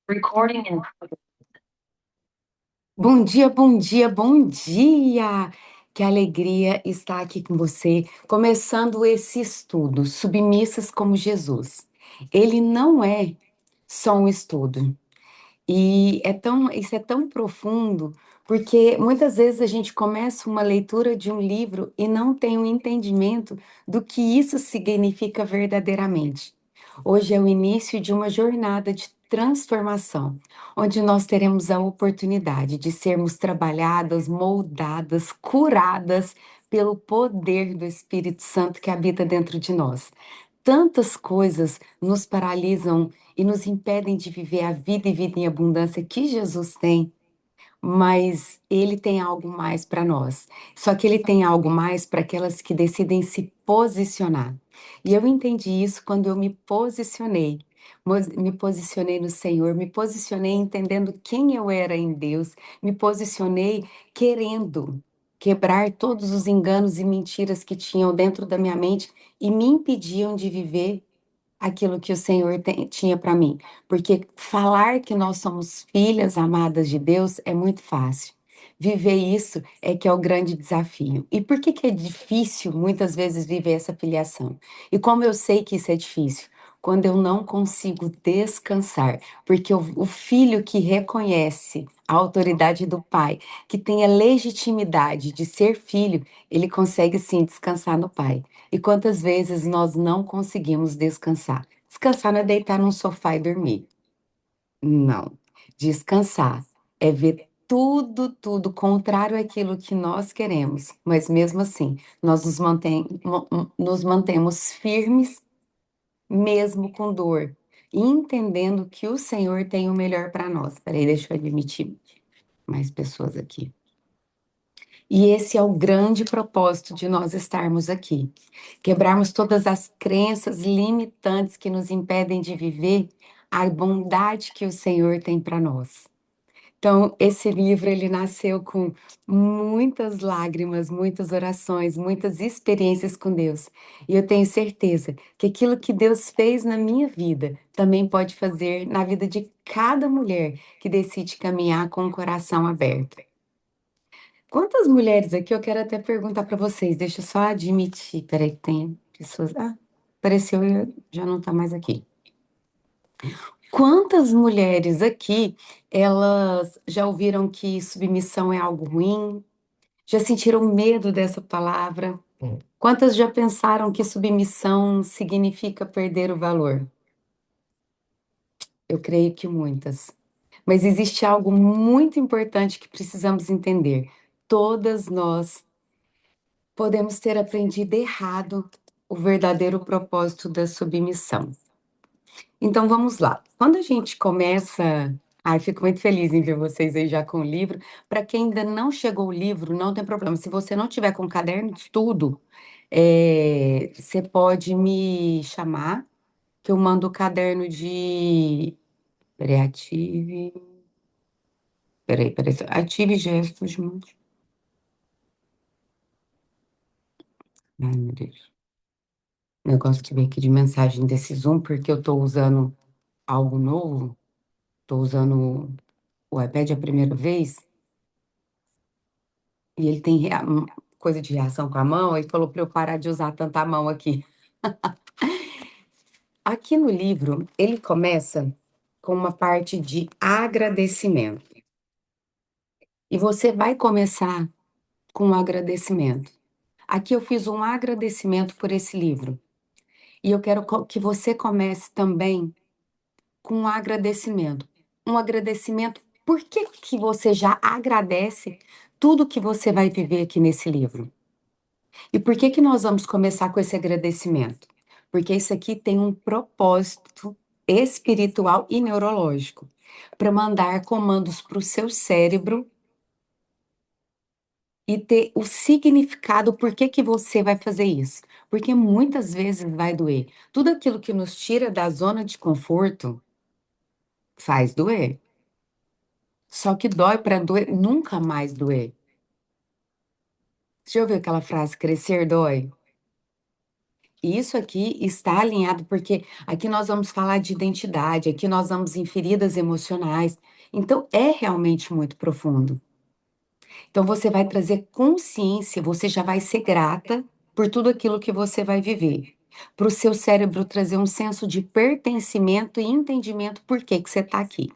Recording in... Bom dia, bom dia, bom dia! Que alegria estar aqui com você, começando esse estudo, Submissas como Jesus. Ele não é só um estudo, isso é tão profundo, porque muitas vezes a gente começa uma leitura de um livro e não tem um entendimento do que isso significa verdadeiramente. Hoje é o início de uma jornada de transformação, onde nós teremos a oportunidade de sermos trabalhadas, moldadas, curadas pelo poder do Espírito Santo que habita dentro de nós. Tantas coisas nos paralisam e nos impedem de viver a vida e vida em abundância que Jesus tem, mas ele tem algo mais para nós. Só que ele tem algo mais para aquelas que decidem se posicionar. E eu entendi isso quando eu me posicionei. Me posicionei no Senhor, me posicionei entendendo quem eu era em Deus, me posicionei querendo quebrar todos os enganos e mentiras que tinham dentro da minha mente e me impediam de viver aquilo que o Senhor tinha para mim. Porque falar que nós somos filhas amadas de Deus é muito fácil. Viver isso é que é o grande desafio. E por que que é difícil muitas vezes viver essa filiação? E como eu sei que isso é difícil? Quando eu não consigo descansar, porque o filho que reconhece a autoridade do pai, que tem a legitimidade de ser filho, ele consegue sim descansar no pai. E quantas vezes nós não conseguimos descansar? Descansar não é deitar num sofá e dormir. Não. Descansar é ver tudo contrário àquilo que nós queremos, mas mesmo assim, nós nos mantemos firmes, mesmo com dor, e entendendo que o Senhor tem o melhor para nós. Peraí, deixa eu admitir mais pessoas aqui. E esse é o grande propósito de nós estarmos aqui. Quebrarmos todas as crenças limitantes que nos impedem de viver a bondade que o Senhor tem para nós. Então, esse livro ele nasceu com muitas lágrimas, muitas orações, muitas experiências com Deus. E eu tenho certeza que aquilo que Deus fez na minha vida também pode fazer na vida de cada mulher que decide caminhar com o coração aberto. Quantas mulheres aqui eu quero até perguntar para vocês, deixa eu só admitir. Peraí, tem pessoas. Ah, apareceu e já não está mais aqui. Quantas mulheres aqui elas já ouviram que submissão é algo ruim? Já sentiram medo dessa palavra? Quantas já pensaram que submissão significa perder o valor? Eu creio que muitas. Mas existe algo muito importante que precisamos entender. Todas nós podemos ter aprendido errado o verdadeiro propósito da submissão. Então vamos lá. Quando a gente começa. Ai, fico muito feliz em ver vocês aí já com o livro. Para quem ainda não chegou o livro, não tem problema. Se você não tiver com caderno de estudo, você pode me chamar, que eu mando o caderno de. Peraí, peraí. Ative gestos. Ai, meu Deus. Negócio que veio aqui de mensagem desse Zoom, porque eu estou usando algo novo. Estou usando o iPad a primeira vez e ele tem coisa de reação com a mão, e falou para eu parar de usar tanta mão aqui. Aqui no livro, ele começa com uma parte de agradecimento. E você vai começar com um agradecimento. Aqui eu fiz um agradecimento por esse livro. E eu quero que você comece também com um agradecimento. Um agradecimento. Por que que você já agradece tudo que você vai viver aqui nesse livro? E por que que nós vamos começar com esse agradecimento? Porque isso aqui tem um propósito espiritual e neurológico para mandar comandos para o seu cérebro e ter o significado por que que você vai fazer isso. Porque muitas vezes vai doer. Tudo aquilo que nos tira da zona de conforto faz doer. Só que dói para doer, nunca mais doer. Você já ouviu aquela frase, crescer dói? Isso aqui está alinhado, porque aqui nós vamos falar de identidade, aqui nós vamos em feridas emocionais. Então, é realmente muito profundo. Então, você vai trazer consciência, você já vai ser grata por tudo aquilo que você vai viver. Para o seu cérebro trazer um senso de pertencimento e entendimento por que que você está aqui.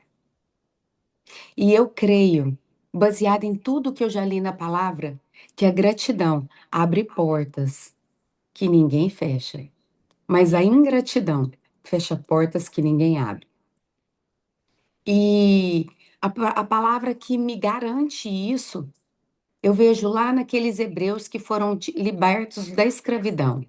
E eu creio, baseado em tudo que eu já li na palavra, que a gratidão abre portas que ninguém fecha, mas a ingratidão fecha portas que ninguém abre. E a palavra que me garante isso, eu vejo lá naqueles hebreus que foram libertos da escravidão.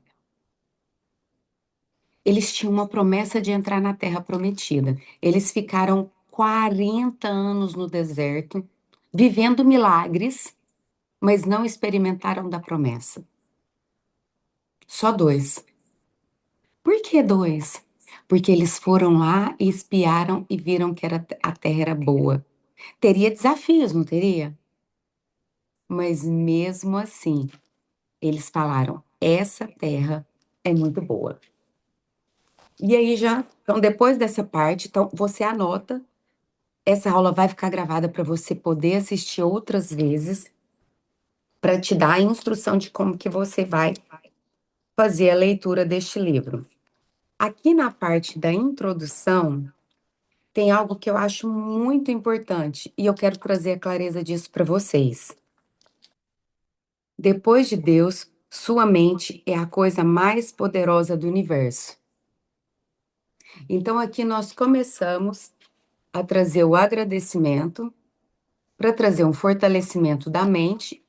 Eles tinham uma promessa de entrar na terra prometida. Eles ficaram 40 anos no deserto, vivendo milagres, mas não experimentaram da promessa. Só dois. Por que dois? Porque eles foram lá e espiaram e viram que a terra era boa. Teria desafios, não teria? Mas mesmo assim, eles falaram: essa terra é muito boa. E aí já, então depois dessa parte, então você anota, essa aula vai ficar gravada para você poder assistir outras vezes, para te dar a instrução de como que você vai fazer a leitura deste livro. Aqui na parte da introdução, tem algo que eu acho muito importante e eu quero trazer a clareza disso para vocês. Depois de Deus, sua mente é a coisa mais poderosa do universo. Então aqui nós começamos a trazer o agradecimento para trazer um fortalecimento da mente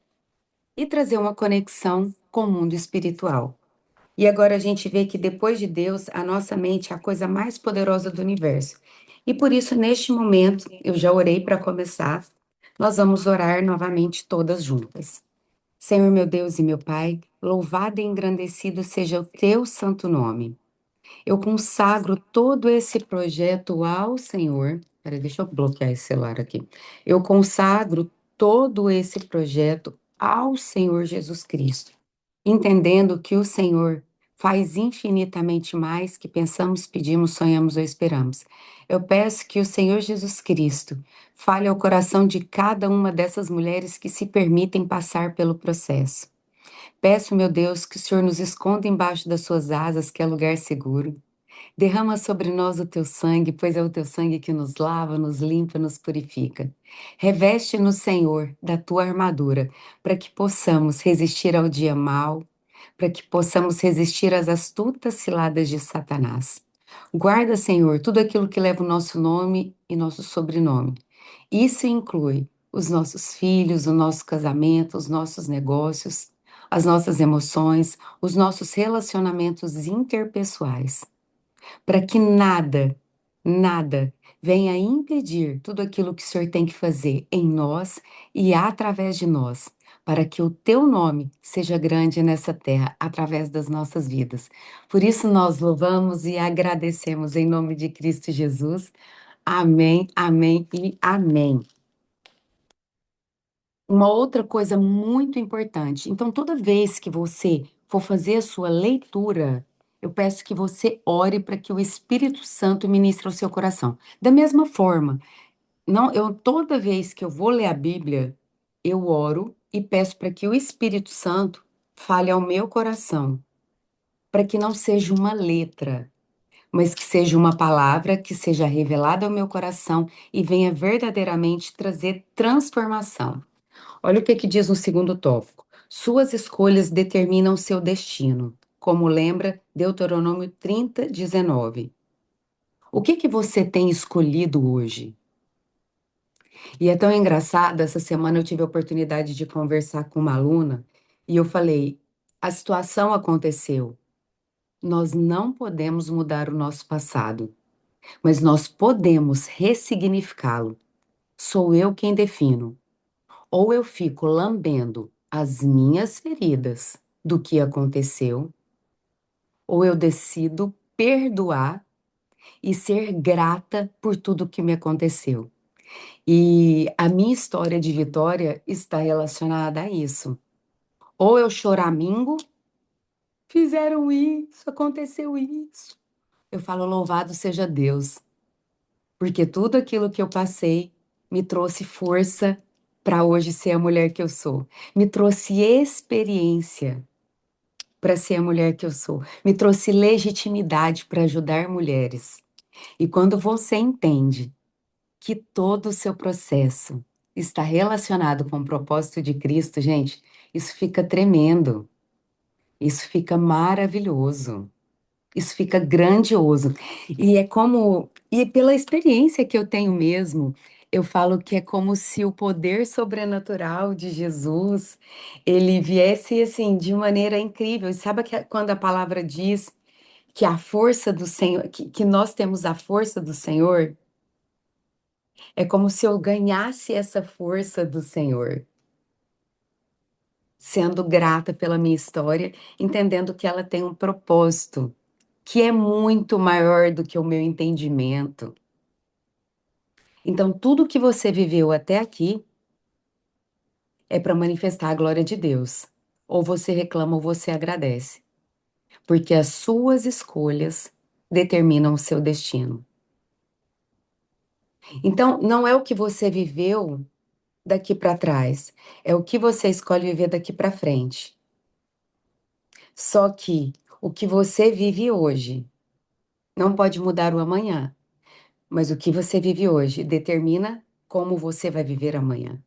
e trazer uma conexão com o mundo espiritual. E agora a gente vê que depois de Deus, a nossa mente é a coisa mais poderosa do universo. E por isso, neste momento, eu já orei para começar, nós vamos orar novamente todas juntas. Senhor meu Deus e meu Pai, louvado e engrandecido seja o teu santo nome. Eu consagro todo esse projeto ao Senhor. Peraí, deixa eu bloquear esse celular aqui. Eu consagro todo esse projeto ao Senhor Jesus Cristo, entendendo que o Senhor faz infinitamente mais que pensamos, pedimos, sonhamos ou esperamos. Eu peço que o Senhor Jesus Cristo fale ao coração de cada uma dessas mulheres que se permitem passar pelo processo. Peço, meu Deus, que o Senhor nos esconda embaixo das suas asas, que é lugar seguro. Derrama sobre nós o teu sangue, pois é o teu sangue que nos lava, nos limpa, nos purifica. Reveste-nos, Senhor, da tua armadura, para que possamos resistir ao dia mau, para que possamos resistir às astutas ciladas de Satanás. Guarda, Senhor, tudo aquilo que leva o nosso nome e nosso sobrenome. Isso inclui os nossos filhos, o nosso casamento, os nossos negócios, as nossas emoções, os nossos relacionamentos interpessoais, para que nada, nada venha impedir tudo aquilo que o Senhor tem que fazer em nós e através de nós, para que o teu nome seja grande nessa terra através das nossas vidas. Por isso nós louvamos e agradecemos em nome de Cristo Jesus. Amém, amém e amém. Uma outra coisa muito importante. Então, toda vez que você for fazer a sua leitura, eu peço que você ore para que o Espírito Santo ministre ao seu coração. Da mesma forma, não, eu toda vez que eu vou ler a Bíblia, eu oro e peço para que o Espírito Santo fale ao meu coração, para que não seja uma letra, mas que seja uma palavra que seja revelada ao meu coração e venha verdadeiramente trazer transformação. Olha o que diz no segundo tópico. Suas escolhas determinam seu destino, como lembra Deuteronômio 30:19. O que você tem escolhido hoje? E é tão engraçado, essa semana eu tive a oportunidade de conversar com uma aluna e eu falei: a situação aconteceu. Nós não podemos mudar o nosso passado, mas nós podemos ressignificá-lo. Sou eu quem defino. Ou eu fico lambendo as minhas feridas do que aconteceu, ou eu decido perdoar e ser grata por tudo que me aconteceu. E a minha história de vitória está relacionada a isso. Ou eu choramingo, fizeram isso, aconteceu isso. Eu falo, louvado seja Deus, porque tudo aquilo que eu passei me trouxe força para hoje ser a mulher que eu sou, me trouxe experiência para ser a mulher que eu sou, me trouxe legitimidade para ajudar mulheres. E quando você entende que todo o seu processo está relacionado com o propósito de Cristo, gente, isso fica tremendo, isso fica maravilhoso. Isso fica grandioso. E é como, e pela experiência que eu tenho mesmo, eu falo que é como se o poder sobrenatural de Jesus, ele viesse assim de maneira incrível. E sabe quando a palavra diz que a força do Senhor, que nós temos a força do Senhor, é como se eu ganhasse essa força do Senhor, sendo grata pela minha história, entendendo que ela tem um propósito que é muito maior do que o meu entendimento. Então, tudo que você viveu até aqui é para manifestar a glória de Deus. Ou você reclama ou você agradece, porque as suas escolhas determinam o seu destino. Então, não é o que você viveu daqui para trás, é o que você escolhe viver daqui para frente. Só que o que você vive hoje não pode mudar o amanhã, mas o que você vive hoje determina como você vai viver amanhã.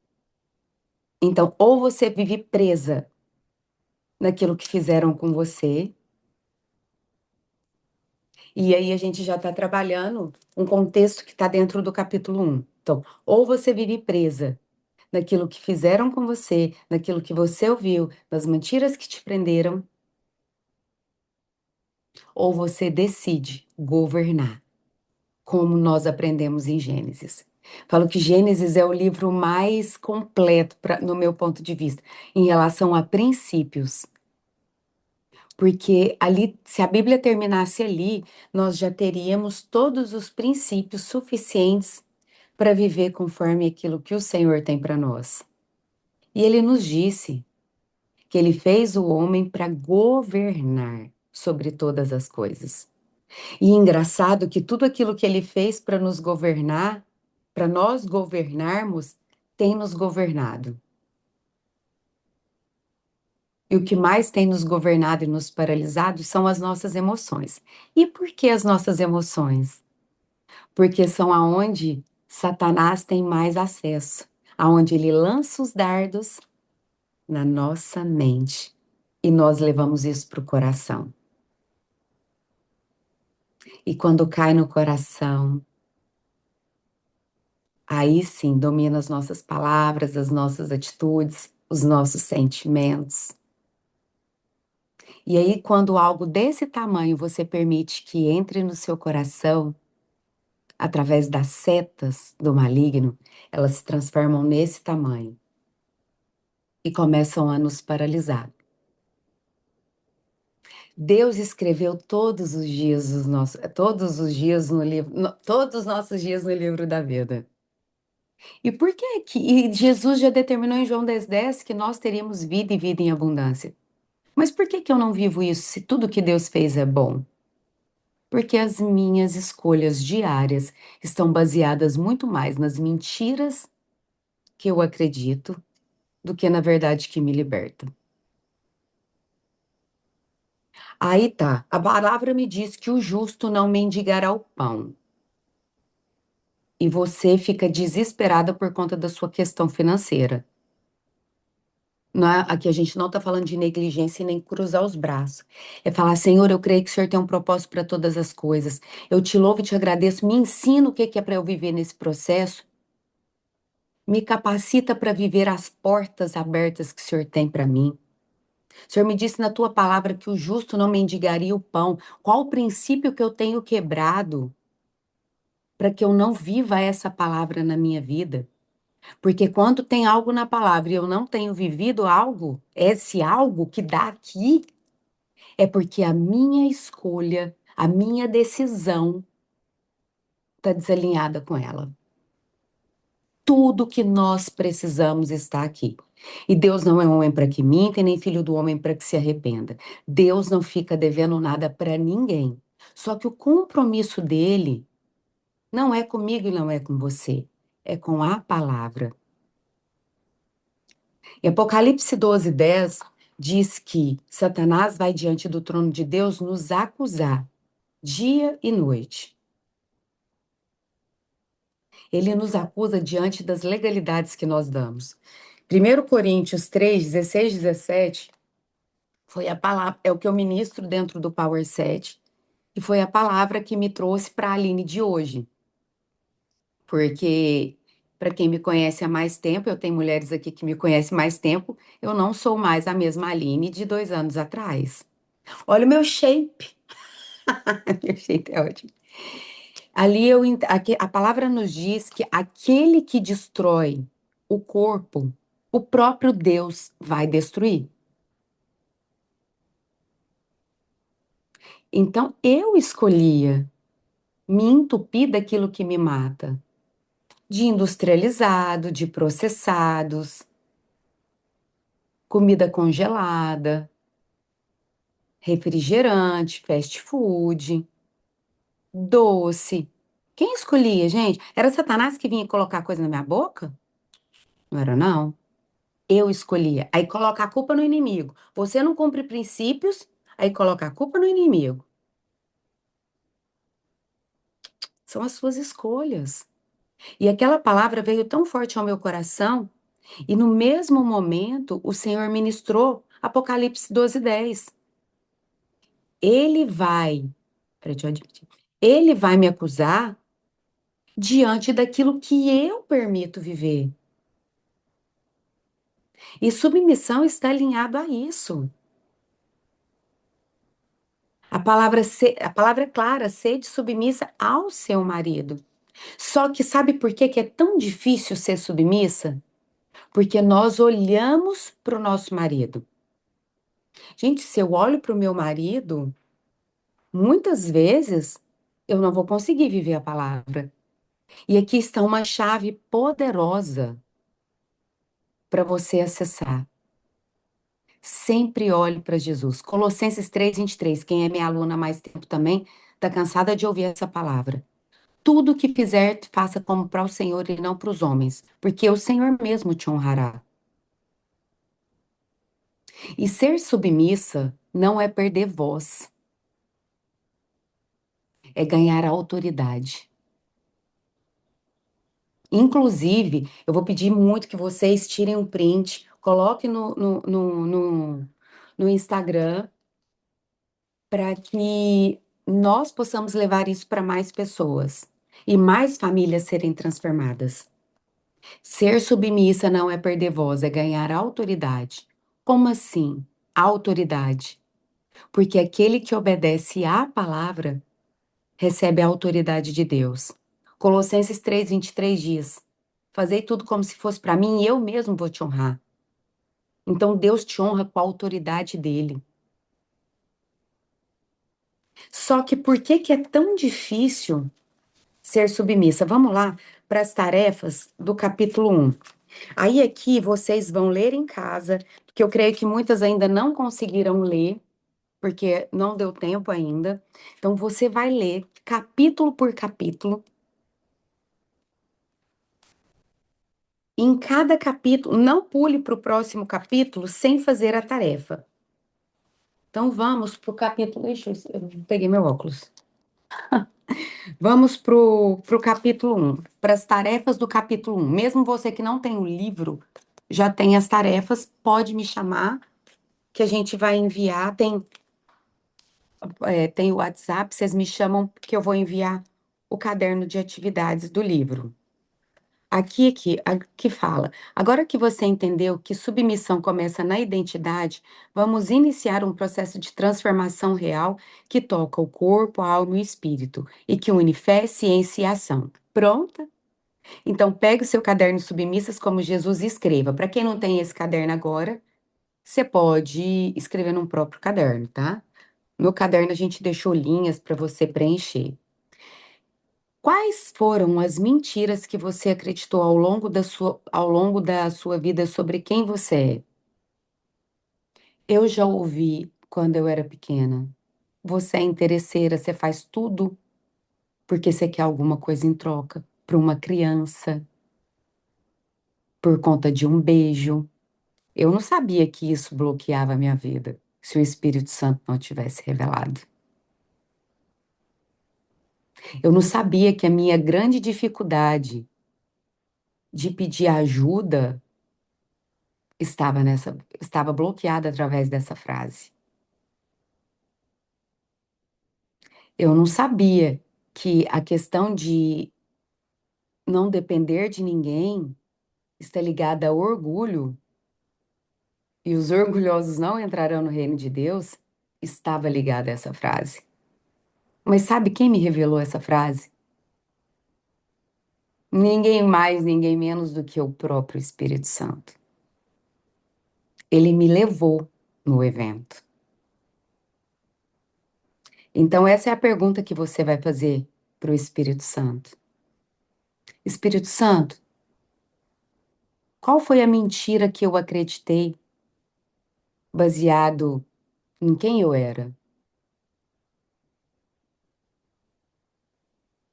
Então, ou você vive presa naquilo que fizeram com você, e aí a gente já está trabalhando um contexto que está dentro do capítulo 1. Então, ou você vive presa naquilo que fizeram com você, naquilo que você ouviu, nas mentiras que te prenderam, ou você decide governar, como nós aprendemos em Gênesis. Falo que Gênesis é o livro mais completo, no meu ponto de vista, em relação a princípios. Porque ali, se a Bíblia terminasse ali, nós já teríamos todos os princípios suficientes para viver conforme aquilo que o Senhor tem para nós. E ele nos disse que ele fez o homem para governar sobre todas as coisas. E engraçado que tudo aquilo que ele fez para nos governar, para nós governarmos, tem nos governado. E o que mais tem nos governado e nos paralisado são as nossas emoções. E por que as nossas emoções? Porque são aonde Satanás tem mais acesso, aonde ele lança os dardos na nossa mente e nós levamos isso para o coração. E quando cai no coração, aí sim domina as nossas palavras, as nossas atitudes, os nossos sentimentos. E aí, quando algo desse tamanho você permite que entre no seu coração, através das setas do maligno, elas se transformam nesse tamanho e começam a nos paralisar. Deus escreveu todos os dias todos os dias no livro, todos os nossos dias no livro da vida. E por e Jesus já determinou em João 10:10 que nós teríamos vida e vida em abundância. Mas por que eu não vivo isso se tudo que Deus fez é bom? Porque as minhas escolhas diárias estão baseadas muito mais nas mentiras que eu acredito do que na verdade que me liberta. Aí tá, a palavra me diz que o justo não mendigará o pão. E você fica desesperada por conta da sua questão financeira. Não é, aqui a gente não está falando de negligência e nem cruzar os braços. É falar, Senhor, eu creio que o Senhor tem um propósito para todas as coisas. Eu te louvo e te agradeço. Me ensina o que é para eu viver nesse processo. Me capacita para viver as portas abertas que o Senhor tem para mim. O Senhor me disse na tua palavra que o justo não mendigaria o pão. Qual o princípio que eu tenho quebrado para que eu não viva essa palavra na minha vida? Porque quando tem algo na palavra e eu não tenho vivido algo, esse algo que dá aqui, é porque a minha escolha, a minha decisão está desalinhada com ela. Tudo que nós precisamos está aqui. E Deus não é homem para que minta, e nem filho do homem para que se arrependa. Deus não fica devendo nada para ninguém. Só que o compromisso dele não é comigo e não é com você, é com a palavra. Em Apocalipse 12:10 diz que Satanás vai diante do trono de Deus nos acusar dia e noite. Ele nos acusa diante das legalidades que nós damos. 1 Coríntios 3:16, 17 foi a palavra, é o que eu ministro dentro do Power 7, e foi a palavra que me trouxe para a Aline de hoje. Porque, para quem me conhece há mais tempo, eu tenho mulheres aqui que me conhecem mais tempo, eu não sou mais a mesma Aline de 2 anos atrás. Olha o meu shape. Meu shape é ótimo. Ali a palavra nos diz que aquele que destrói o corpo, o próprio Deus vai destruir. Então eu escolhia me entupir daquilo que me mata, de industrializado, de processados, comida congelada, refrigerante, fast food, doce. Quem escolhia, gente? Era Satanás que vinha colocar coisa na minha boca? Não era, não. Eu escolhia. Aí coloca a culpa no inimigo. Você não cumpre princípios, aí coloca a culpa no inimigo. São as suas escolhas. E aquela palavra veio tão forte ao meu coração, e no mesmo momento o Senhor ministrou Apocalipse 12:10. Ele vai, peraí, deixa eu admitir. Ele vai me acusar diante daquilo que eu permito viver. E submissão está alinhado a isso. A palavra é clara, sede submissa ao seu marido. Só que sabe por que que é tão difícil ser submissa? Porque nós olhamos para o nosso marido. Gente, se eu olho para o meu marido, muitas vezes eu não vou conseguir viver a palavra. E aqui está uma chave poderosa para você acessar. Sempre olhe para Jesus. Colossenses 3:23. Quem é minha aluna há mais tempo também, está cansada de ouvir essa palavra. Tudo que fizer, faça como para o Senhor e não para os homens, porque o Senhor mesmo te honrará. E ser submissa não é perder voz, é ganhar autoridade. Inclusive, eu vou pedir muito que vocês tirem um print, coloquem no Instagram, para que nós possamos levar isso para mais pessoas e mais famílias serem transformadas. Ser submissa não é perder voz, é ganhar autoridade. Como assim? Autoridade. Porque aquele que obedece à palavra recebe a autoridade de Deus. Colossenses 3:23 diz: Fazei tudo como se fosse para mim e eu mesmo vou te honrar. Então Deus te honra com a autoridade dele. Só que por que que é tão difícil ser submissa? Vamos lá para as tarefas do capítulo 1. Aí aqui vocês vão ler em casa, porque eu creio que muitas ainda não conseguiram ler, porque não deu tempo ainda. Então você vai ler capítulo por capítulo. Em cada capítulo, não pule para o próximo capítulo sem fazer a tarefa. Então vamos para o capítulo. Ixi, eu peguei meu óculos. Vamos para o capítulo 1, para as tarefas do capítulo 1. Mesmo você que não tem o livro, já tem as tarefas, pode me chamar, que a gente vai enviar. Tem o WhatsApp, vocês me chamam, que eu vou enviar o caderno de atividades do livro. Aqui fala. Agora que você entendeu que submissão começa na identidade, vamos iniciar um processo de transformação real que toca o corpo, a alma e o espírito e que une fé, ciência e ação. Pronta? Então, pegue o seu caderno Submissas como Jesus e escreva. Para quem não tem esse caderno agora, você pode escrever num próprio caderno, tá? No caderno a gente deixou linhas para você preencher. Quais foram as mentiras que você acreditou ao longo da sua vida sobre quem você é? Eu já ouvi quando eu era pequena. Você é interesseira, você faz tudo porque você quer alguma coisa em troca. Para uma criança, por conta de um beijo. Eu não sabia que isso bloqueava a minha vida, se o Espírito Santo não tivesse revelado. Eu não sabia que a minha grande dificuldade de pedir ajuda estava bloqueada através dessa frase. Eu não sabia que a questão de não depender de ninguém está ligada ao orgulho, e os orgulhosos não entrarão no reino de Deus, estava ligada a essa frase. Mas sabe quem me revelou essa frase? Ninguém mais, ninguém menos do que o próprio Espírito Santo. Ele me levou no evento. Então, essa é a pergunta que você vai fazer para o Espírito Santo. Espírito Santo, qual foi a mentira que eu acreditei baseado em quem eu era?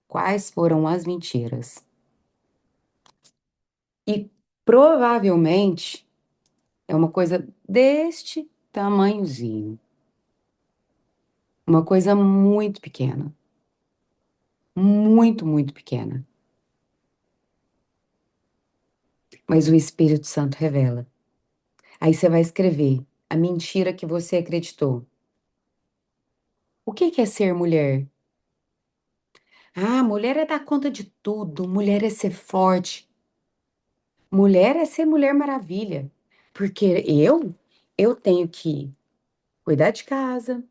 Quais foram as mentiras? E provavelmente é uma coisa deste tamanhozinho, uma coisa muito pequena, muito, muito pequena. Mas o Espírito Santo revela. Aí você vai escrever a mentira que você acreditou. O que que é ser mulher? Ah, mulher é dar conta de tudo, mulher é ser forte, mulher é ser Mulher Maravilha. Porque eu tenho que cuidar de casa,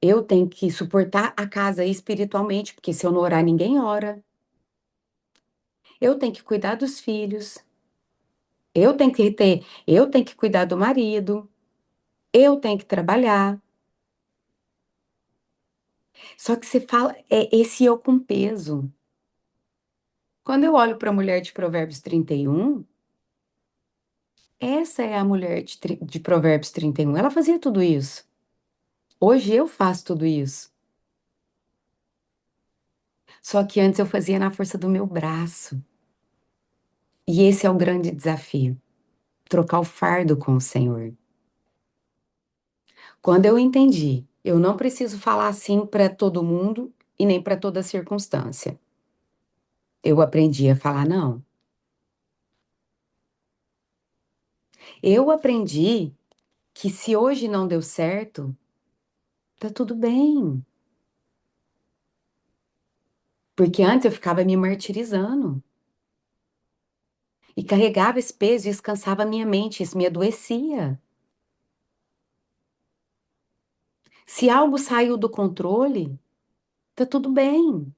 eu tenho que suportar a casa espiritualmente, porque se eu não orar, ninguém ora. Eu tenho que cuidar dos filhos, eu tenho que cuidar do marido, eu tenho que trabalhar. Só que você fala, é esse eu com peso. Quando eu olho para a mulher de Provérbios 31, essa é a mulher de Provérbios 31. Ela fazia tudo isso. Hoje eu faço tudo isso. Só que antes eu fazia na força do meu braço. E esse é o grande desafio, trocar o fardo com o Senhor. Quando eu entendi, eu não preciso falar assim para todo mundo e nem para toda circunstância. Eu aprendi a falar não. Eu aprendi que se hoje não deu certo, tá tudo bem. Porque antes eu ficava me martirizando e carregava esse peso e isso cansava a minha mente, isso me adoecia. Se algo saiu do controle, tá tudo bem,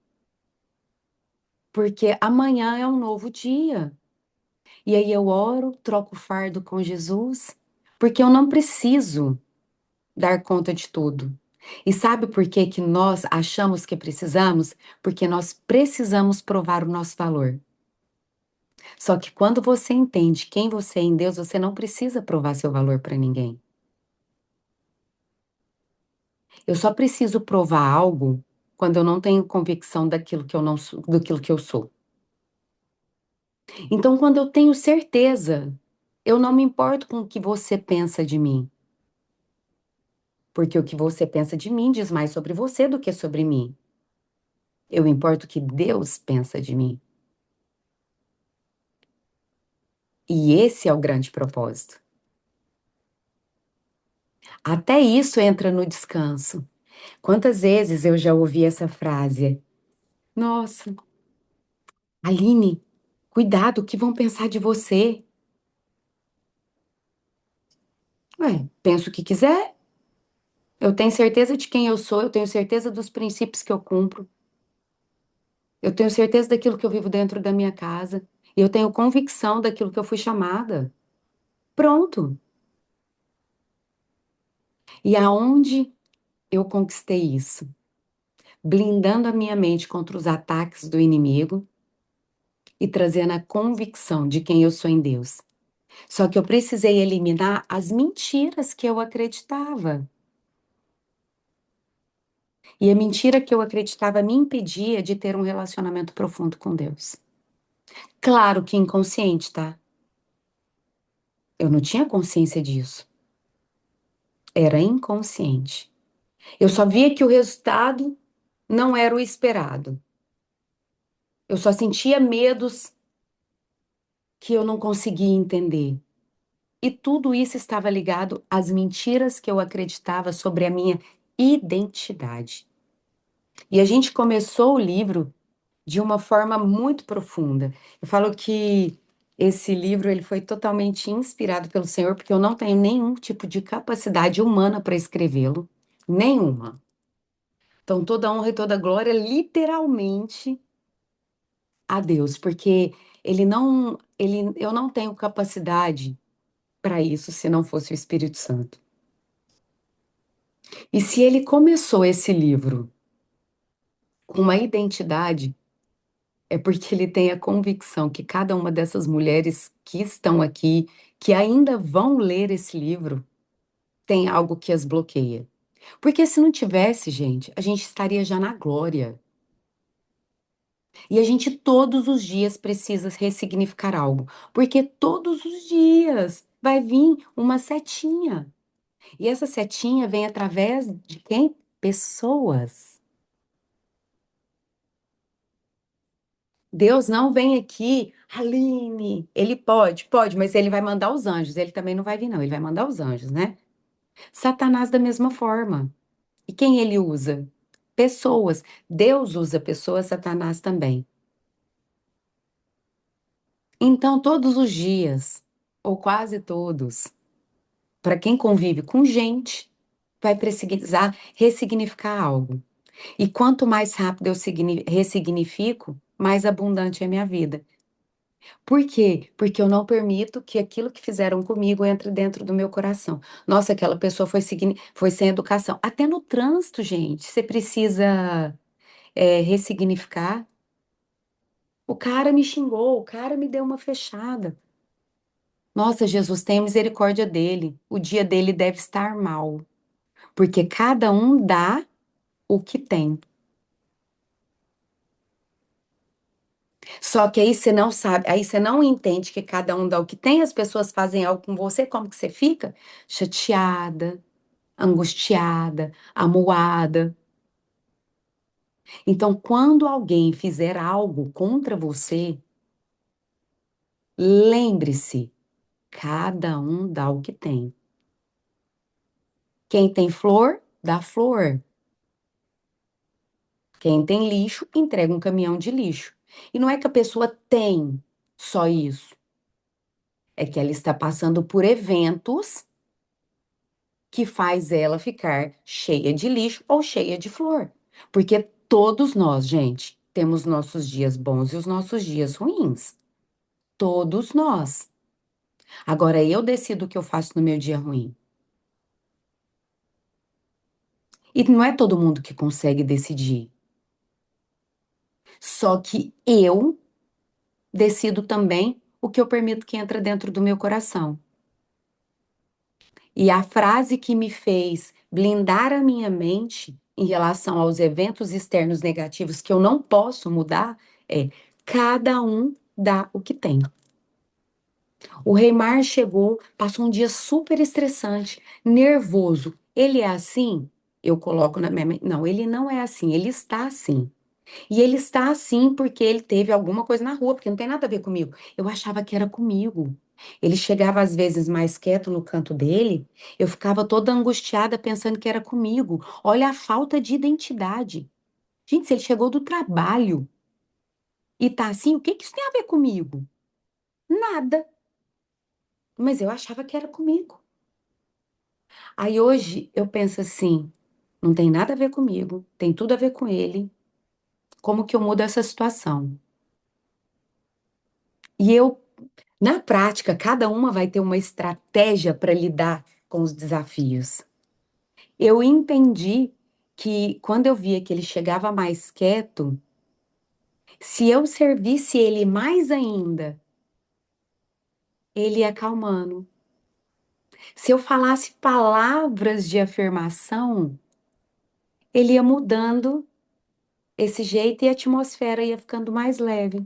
porque amanhã é um novo dia. E aí eu oro, troco o fardo com Jesus, porque eu não preciso dar conta de tudo. E sabe por que que nós achamos que precisamos? Porque nós precisamos provar o nosso valor. Só que quando você entende quem você é em Deus, você não precisa provar seu valor para ninguém. Eu só preciso provar algo quando eu não tenho convicção daquilo que eu não sou, daquilo que eu sou. Então, quando eu tenho certeza, eu não me importo com o que você pensa de mim, porque o que você pensa de mim diz mais sobre você do que sobre mim. Eu importo o que Deus pensa de mim. E esse é o grande propósito. Até isso entra no descanso. Quantas vezes eu já ouvi essa frase? Nossa, Aline, cuidado, o que vão pensar de você? Ué, penso o que quiser. Eu tenho certeza de quem eu sou, eu tenho certeza dos princípios que eu cumpro, eu tenho certeza daquilo que eu vivo dentro da minha casa, e eu tenho convicção daquilo que eu fui chamada. Pronto. E aonde eu conquistei isso? blindando a minha mente contra os ataques do inimigo e trazendo a convicção de quem eu sou em Deus. Só que eu precisei eliminar as mentiras que eu acreditava. E a mentira que eu acreditava me impedia de ter um relacionamento profundo com Deus. Claro que inconsciente, tá? Eu não tinha consciência disso. Era inconsciente. Eu só via que o resultado não era o esperado. Eu só sentia medos que eu não conseguia entender. E tudo isso estava ligado às mentiras que eu acreditava sobre a minha identidade. E a gente começou o livro de uma forma muito profunda. Eu falo que esse livro ele foi totalmente inspirado pelo Senhor, porque eu não tenho nenhum tipo de capacidade humana para escrevê-lo, nenhuma. Então toda honra e toda glória literalmente a Deus, porque eu não tenho capacidade para isso se não fosse o Espírito Santo. E se ele começou esse livro com uma identidade, é porque ele tem a convicção que cada uma dessas mulheres que estão aqui, que ainda vão ler esse livro, tem algo que as bloqueia. Porque se não tivesse, gente, a gente estaria já na glória. E a gente todos os dias precisa ressignificar algo, porque todos os dias vai vir uma setinha. E essa setinha vem através de quem? Pessoas. Deus não vem aqui, Aline. Ele pode, mas ele vai mandar os anjos. Ele também não vai vir, não. Ele vai mandar os anjos, né? Satanás da mesma forma. E quem ele usa? Pessoas. Deus usa pessoas, Satanás também. Então, todos os dias, ou quase todos, para quem convive com gente, vai precisar ressignificar algo. E quanto mais rápido eu ressignifico, mais abundante é a minha vida. Por quê? Porque eu não permito que aquilo que fizeram comigo entre dentro do meu coração. Nossa, aquela pessoa foi sem educação. Até no trânsito, gente, você precisa ressignificar. O cara me xingou, o cara me deu uma fechada. Nossa, Jesus, tenha misericórdia dele. O dia dele deve estar mal, porque cada um dá o que tem. Só que aí você não sabe, aí você não entende que cada um dá o que tem, as pessoas fazem algo com você, como que você fica? Chateada, angustiada, amuada. Então, quando alguém fizer algo contra você, lembre-se, cada um dá o que tem. Quem tem flor, dá flor. Quem tem lixo, entrega um caminhão de lixo. E não é que a pessoa tem só isso, é que ela está passando por eventos que faz ela ficar cheia de lixo ou cheia de flor. Porque todos nós, gente, temos nossos dias bons e os nossos dias ruins. Todos nós. Agora eu decido o que eu faço no meu dia ruim. E não é todo mundo que consegue decidir. Só que eu decido também o que eu permito que entra dentro do meu coração. E a frase que me fez blindar a minha mente em relação aos eventos externos negativos que eu não posso mudar é: cada um dá o que tem. O Reimar chegou, passou um dia super estressante, nervoso. Ele é assim? Eu coloco na minha mente. Não, ele não é assim, ele está assim. E ele está assim porque ele teve alguma coisa na rua, porque não tem nada a ver comigo. Eu achava que era comigo. Ele chegava às vezes mais quieto no canto dele, eu ficava toda angustiada pensando que era comigo. Olha a falta de identidade. Gente, se ele chegou do trabalho e tá assim, o que que isso tem a ver comigo? Nada. Mas eu achava que era comigo. Aí hoje eu penso assim, não tem nada a ver comigo, tem tudo a ver com ele. Como que eu mudo essa situação? E eu Na prática, cada uma vai ter uma estratégia para lidar com os desafios. Eu entendi que quando eu via que ele chegava mais quieto, se eu servisse ele mais ainda, ele ia acalmando. Se eu falasse palavras de afirmação, ele ia mudando esse jeito e a atmosfera ia ficando mais leve.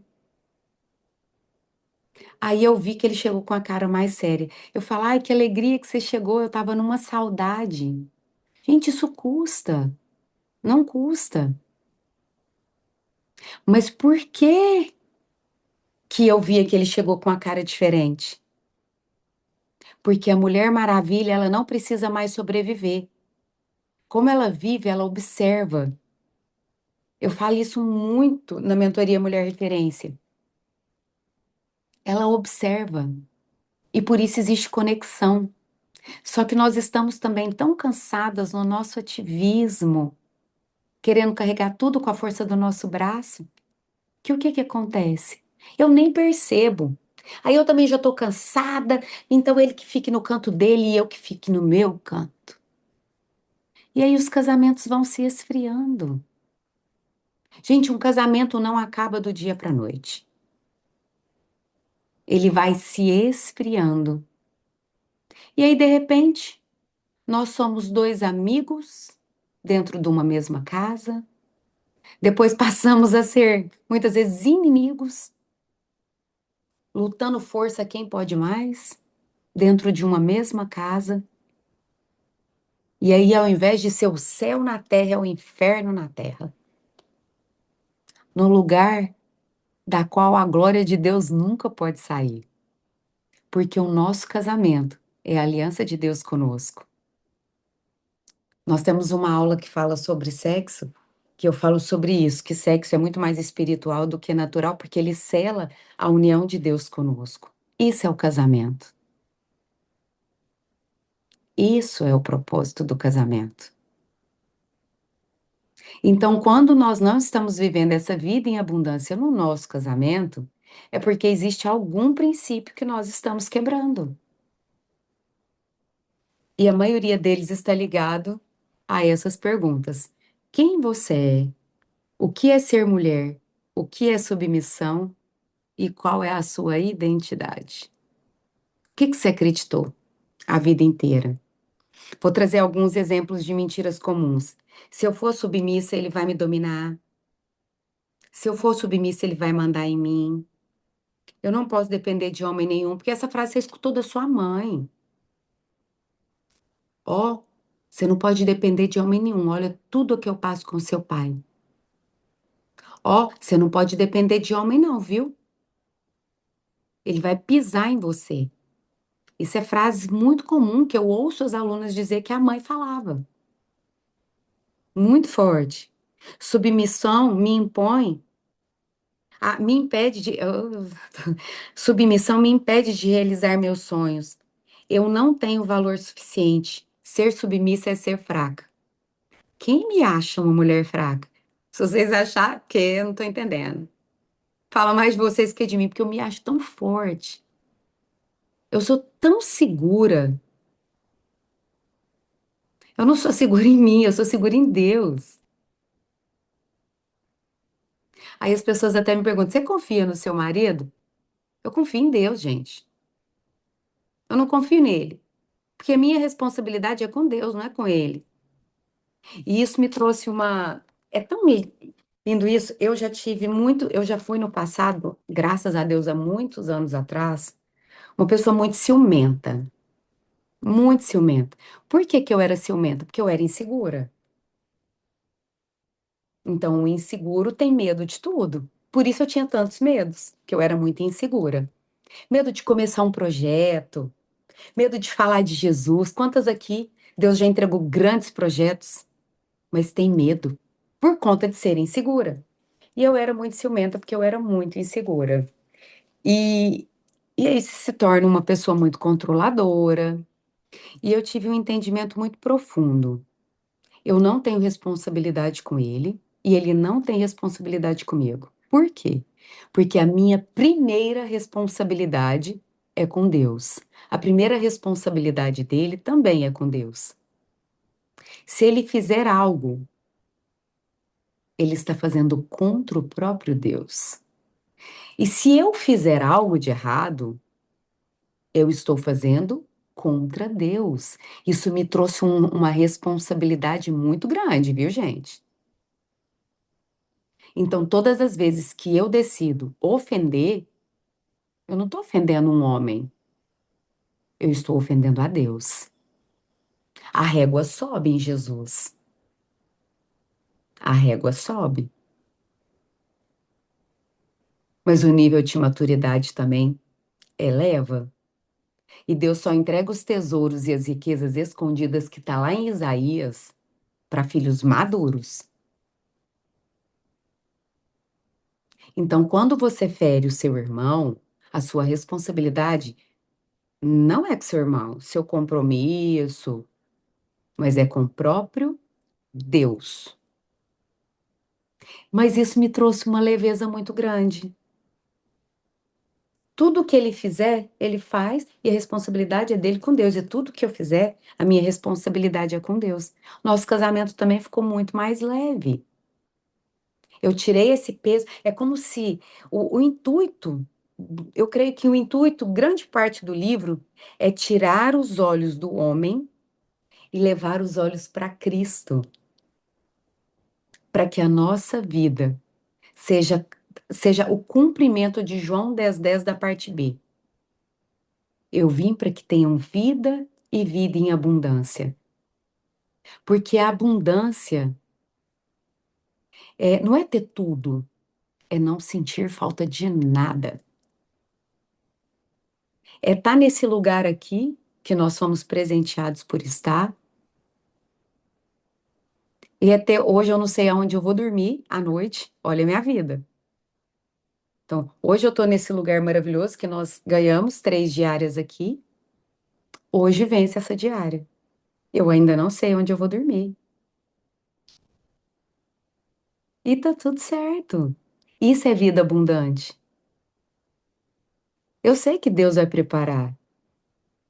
Aí eu vi que ele chegou com a cara mais séria. Eu falei, ai, que alegria que você chegou, eu tava numa saudade. Gente, isso custa, não custa. Mas por que eu via que ele chegou com a cara diferente? Porque a Mulher Maravilha, ela não precisa mais sobreviver. Como ela vive, ela observa. Eu falo isso muito na mentoria Mulher Referência. Ela observa e por isso existe conexão. Só que nós estamos também tão cansadas no nosso ativismo, querendo carregar tudo com a força do nosso braço, que o que que acontece? Eu nem percebo. Aí eu também já estou cansada, então ele que fique no canto dele e eu que fique no meu canto. E aí os casamentos vão se esfriando. Gente, um casamento não acaba do dia para a noite. Ele vai se esfriando. E aí, de repente, nós somos dois amigos dentro de uma mesma casa. Depois passamos a ser, muitas vezes, inimigos, lutando força quem pode mais, dentro de uma mesma casa. E aí, ao invés de ser o céu na terra, é o inferno na terra. No lugar da qual a glória de Deus nunca pode sair. Porque o nosso casamento é a aliança de Deus conosco. Nós temos uma aula que fala sobre sexo, que eu falo sobre isso, que sexo é muito mais espiritual do que natural, porque ele sela a união de Deus conosco. Isso é o casamento. Isso é o propósito do casamento. Então, quando nós não estamos vivendo essa vida em abundância no nosso casamento, é porque existe algum princípio que nós estamos quebrando. E a maioria deles está ligado a essas perguntas: quem você é? O que é ser mulher? O que é submissão? E qual é a sua identidade? O que você acreditou a vida inteira? Vou trazer alguns exemplos de mentiras comuns. Se eu for submissa, ele vai me dominar. Se eu for submissa, ele vai mandar em mim. Eu não posso depender de homem nenhum, porque essa frase você escutou da sua mãe. Ó, você não pode depender de homem nenhum. Olha tudo o que eu passo com seu pai. Ó, você não pode depender de homem não, viu? Ele vai pisar em você. Isso é frase muito comum que eu ouço as alunas dizer que a mãe falava. Muito forte. Submissão me impõe, me impede de. Submissão me impede de realizar meus sonhos. Eu não tenho valor suficiente. Ser submissa é ser fraca. Quem me acha uma mulher fraca? Se vocês acharem, que eu não tô entendendo. Fala mais de vocês que de mim, porque eu me acho tão forte. Eu sou tão segura. Eu não sou segura em mim, eu sou segura em Deus. Aí as pessoas até me perguntam: você confia no seu marido? Eu confio em Deus, gente. Eu não confio nele. Porque a minha responsabilidade é com Deus, não é com ele. E isso me trouxe uma. É tão lindo isso. Eu já tive muito. Eu já fui no passado, graças a Deus, há muitos anos atrás, uma pessoa muito ciumenta. Muito ciumenta. Por que que eu era ciumenta? Porque eu era insegura. Então, o inseguro tem medo de tudo. Por isso eu tinha tantos medos, que eu era muito insegura. Medo de começar um projeto, medo de falar de Jesus. Quantas aqui Deus já entregou grandes projetos, mas tem medo por conta de ser insegura. E eu era muito ciumenta porque eu era muito insegura. E, e aí se torna uma pessoa muito controladora. E eu tive um entendimento muito profundo. Eu não tenho responsabilidade com ele e ele não tem responsabilidade comigo. Por quê? Porque a minha primeira responsabilidade é com Deus. A primeira responsabilidade dele também é com Deus. Se ele fizer algo ele está fazendo contra o próprio Deus. E se eu fizer algo de errado, eu estou fazendo contra Deus. Isso me trouxe uma responsabilidade muito grande, viu, gente? Então, todas as vezes que eu decido ofender, eu não estou ofendendo um homem, eu estou ofendendo a Deus. A régua sobe em Jesus. A régua sobe. Mas o nível de maturidade também eleva. E Deus só entrega os tesouros e as riquezas escondidas que está lá em Isaías para filhos maduros. Então, quando você fere o seu irmão, a sua responsabilidade não é com seu irmão, seu compromisso, mas é com o próprio Deus. Mas isso me trouxe uma leveza muito grande. Tudo que ele fizer, ele faz e a responsabilidade é dele com Deus. E tudo que eu fizer, a minha responsabilidade é com Deus. Nosso casamento também ficou muito mais leve. Eu tirei esse peso. É como se o intuito, eu creio que o intuito, grande parte do livro, é tirar os olhos do homem e levar os olhos para Cristo, para que a nossa vida seja, seja o cumprimento de João 10:10 da parte B. Eu vim para que tenham vida e vida em abundância. Porque a abundância não é ter tudo, é não sentir falta de nada. É estar nesse lugar aqui que nós fomos presenteados por estar. E até hoje eu não sei aonde eu vou dormir à noite. Olha a minha vida. Então, hoje eu estou nesse lugar maravilhoso que nós ganhamos 3 diárias aqui. Hoje vence essa diária. Eu ainda não sei onde eu vou dormir. E tá tudo certo. Isso é vida abundante. Eu sei que Deus vai preparar,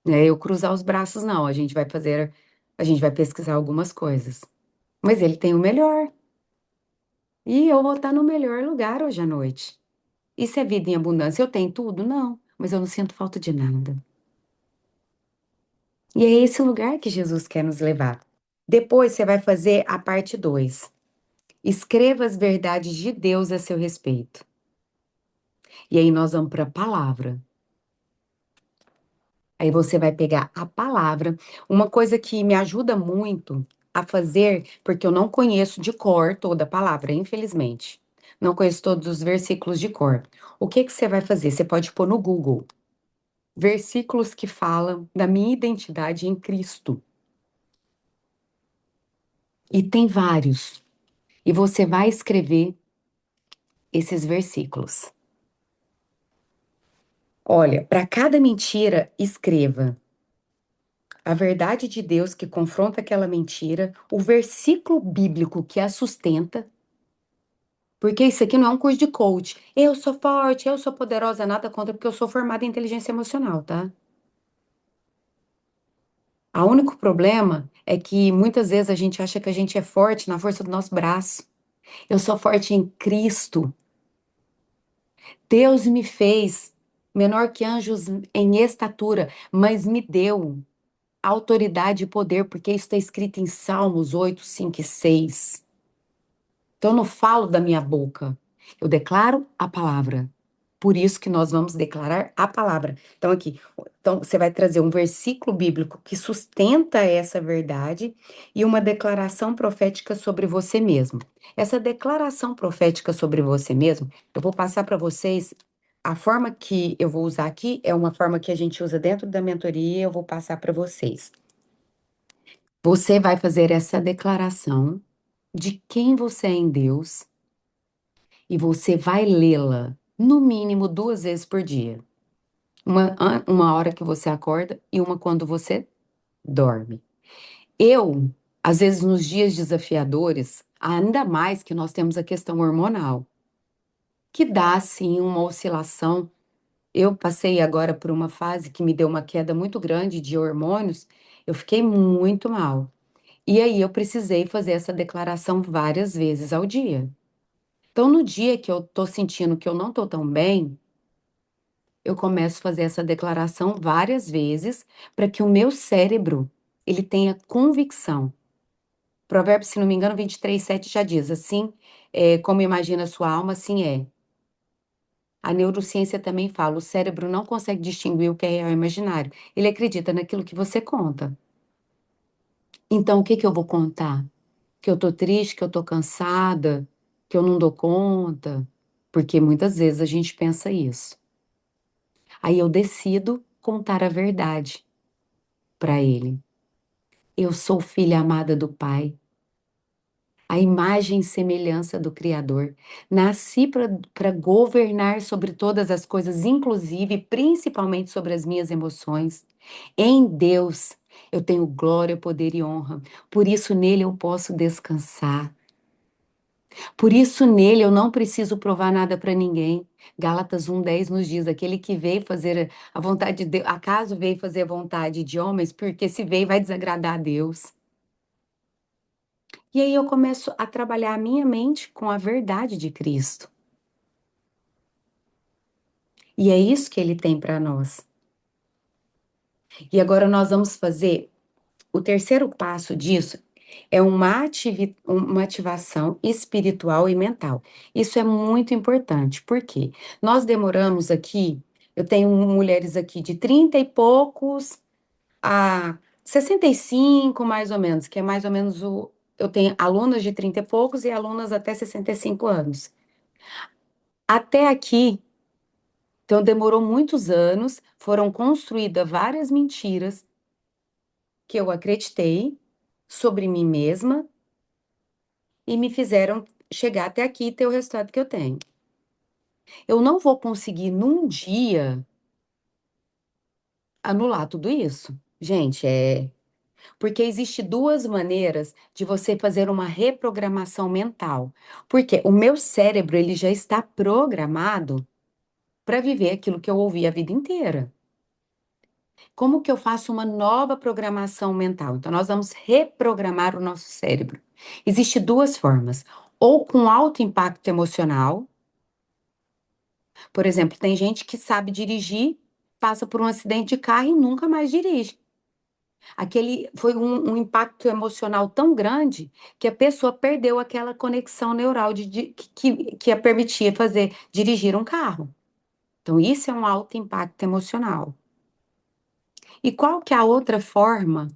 né? Eu cruzar os braços, não. A gente vai pesquisar algumas coisas. Mas ele tem o melhor. E eu vou estar no melhor lugar hoje à noite. Isso é vida em abundância. Eu tenho tudo? Não. Mas eu não sinto falta de nada. E é esse lugar que Jesus quer nos levar. Depois você vai fazer a parte 2. Escreva as verdades de Deus a seu respeito. E aí nós vamos para a palavra. Aí você vai pegar a palavra. Uma coisa que me ajuda muito a fazer, porque eu não conheço de cor toda a palavra, infelizmente. Não conheço todos os versículos de cor. O que que você vai fazer? Você pode pôr no Google versículos que falam da minha identidade em Cristo. E tem vários. E você vai escrever esses versículos. Olha, para cada mentira, escreva a verdade de Deus que confronta aquela mentira, o versículo bíblico que a sustenta, porque isso aqui não é um curso de coach. Eu sou forte, eu sou poderosa, nada contra, porque eu sou formada em inteligência emocional, tá? O único problema é que muitas vezes a gente acha que a gente é forte na força do nosso braço. Eu sou forte em Cristo. Deus me fez menor que anjos em estatura, mas me deu autoridade e poder, porque isso está escrito em Salmos 8, 5 e 6. Então, eu não falo da minha boca, eu declaro a palavra. Por isso que nós vamos declarar a palavra. Então, aqui, então você vai trazer um versículo bíblico que sustenta essa verdade e uma declaração profética sobre você mesmo. Essa declaração profética sobre você mesmo, eu vou passar para vocês. A forma que eu vou usar aqui é uma forma que a gente usa dentro da mentoria, eu vou passar para vocês. Você vai fazer essa declaração de quem você é em Deus e você vai lê-la no mínimo 2 vezes por dia. Uma hora que você acorda e uma quando você dorme. Às vezes, nos dias desafiadores, ainda mais que nós temos a questão hormonal, que dá, sim, uma oscilação. Eu passei agora por uma fase que me deu uma queda muito grande de hormônios, eu fiquei muito mal. E aí eu precisei fazer essa declaração várias vezes ao dia. Então, no dia que eu tô sentindo que eu não tô tão bem, eu começo a fazer essa declaração várias vezes para que o meu cérebro ele tenha convicção. Provérbios, se não me engano, 23:7 já diz assim, como imagina a sua alma, assim é. A neurociência também fala, o cérebro não consegue distinguir o que é real e imaginário. Ele acredita naquilo que você conta. Então, o que que eu vou contar? Que eu tô triste, que eu tô cansada, que eu não dou conta, porque muitas vezes a gente pensa isso. Aí eu decido contar a verdade para ele. Eu sou filha amada do Pai, a imagem e semelhança do Criador. Nasci para governar sobre todas as coisas, inclusive, e principalmente sobre as minhas emoções. Em Deus eu tenho glória, poder e honra. Por isso nele eu posso descansar. Por isso nele eu não preciso provar nada para ninguém. Gálatas 1:10 nos diz: aquele que veio fazer a vontade de Deus, acaso veio fazer a vontade de homens, porque se veio vai desagradar a Deus. E aí eu começo a trabalhar a minha mente com a verdade de Cristo. E é isso que ele tem para nós. E agora nós vamos fazer o terceiro passo disso é uma ativação espiritual e mental. Isso é muito importante, porque nós demoramos aqui, eu tenho mulheres aqui de 30 e poucos a 65, mais ou menos, que é mais ou menos o. Eu tenho alunas de 30 e poucos e alunas até 65 anos. Até aqui, então demorou muitos anos, foram construídas várias mentiras que eu acreditei sobre mim mesma e me fizeram chegar até aqui e ter o resultado que eu tenho. Eu não vou conseguir num dia anular tudo isso. Gente, porque existe duas maneiras de você fazer uma reprogramação mental. Porque o meu cérebro, ele já está programado para viver aquilo que eu ouvi a vida inteira. Como que eu faço uma nova programação mental? Então, nós vamos reprogramar o nosso cérebro. Existem duas formas. Ou com alto impacto emocional, por exemplo, tem gente que sabe dirigir, passa por um acidente de carro e nunca mais dirige. Aquele foi um impacto emocional tão grande que a pessoa perdeu aquela conexão neural que a permitia fazer dirigir um carro. Então, isso é um alto impacto emocional. E qual que é a outra forma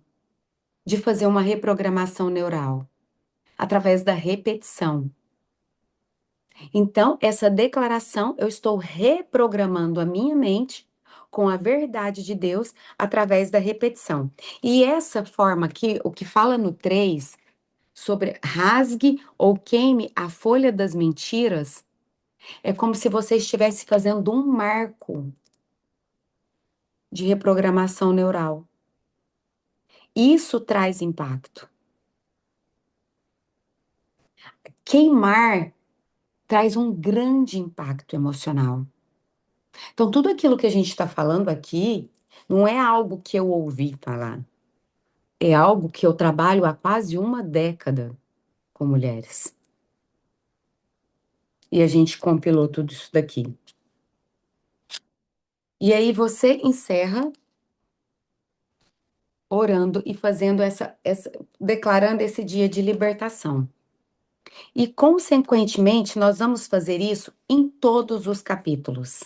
de fazer uma reprogramação neural? Através da repetição. Então, essa declaração, eu estou reprogramando a minha mente com a verdade de Deus através da repetição. E essa forma aqui, o que fala no 3 sobre rasgue ou queime a folha das mentiras, é como se você estivesse fazendo um marco de reprogramação neural. Isso traz impacto. Queimar traz um grande impacto emocional. Então, tudo aquilo que a gente está falando aqui não é algo que eu ouvi falar, é algo que eu trabalho há quase uma década com mulheres. E a gente compilou tudo isso daqui. E aí você encerra orando e fazendo declarando esse dia de libertação. E, consequentemente, nós vamos fazer isso em todos os capítulos.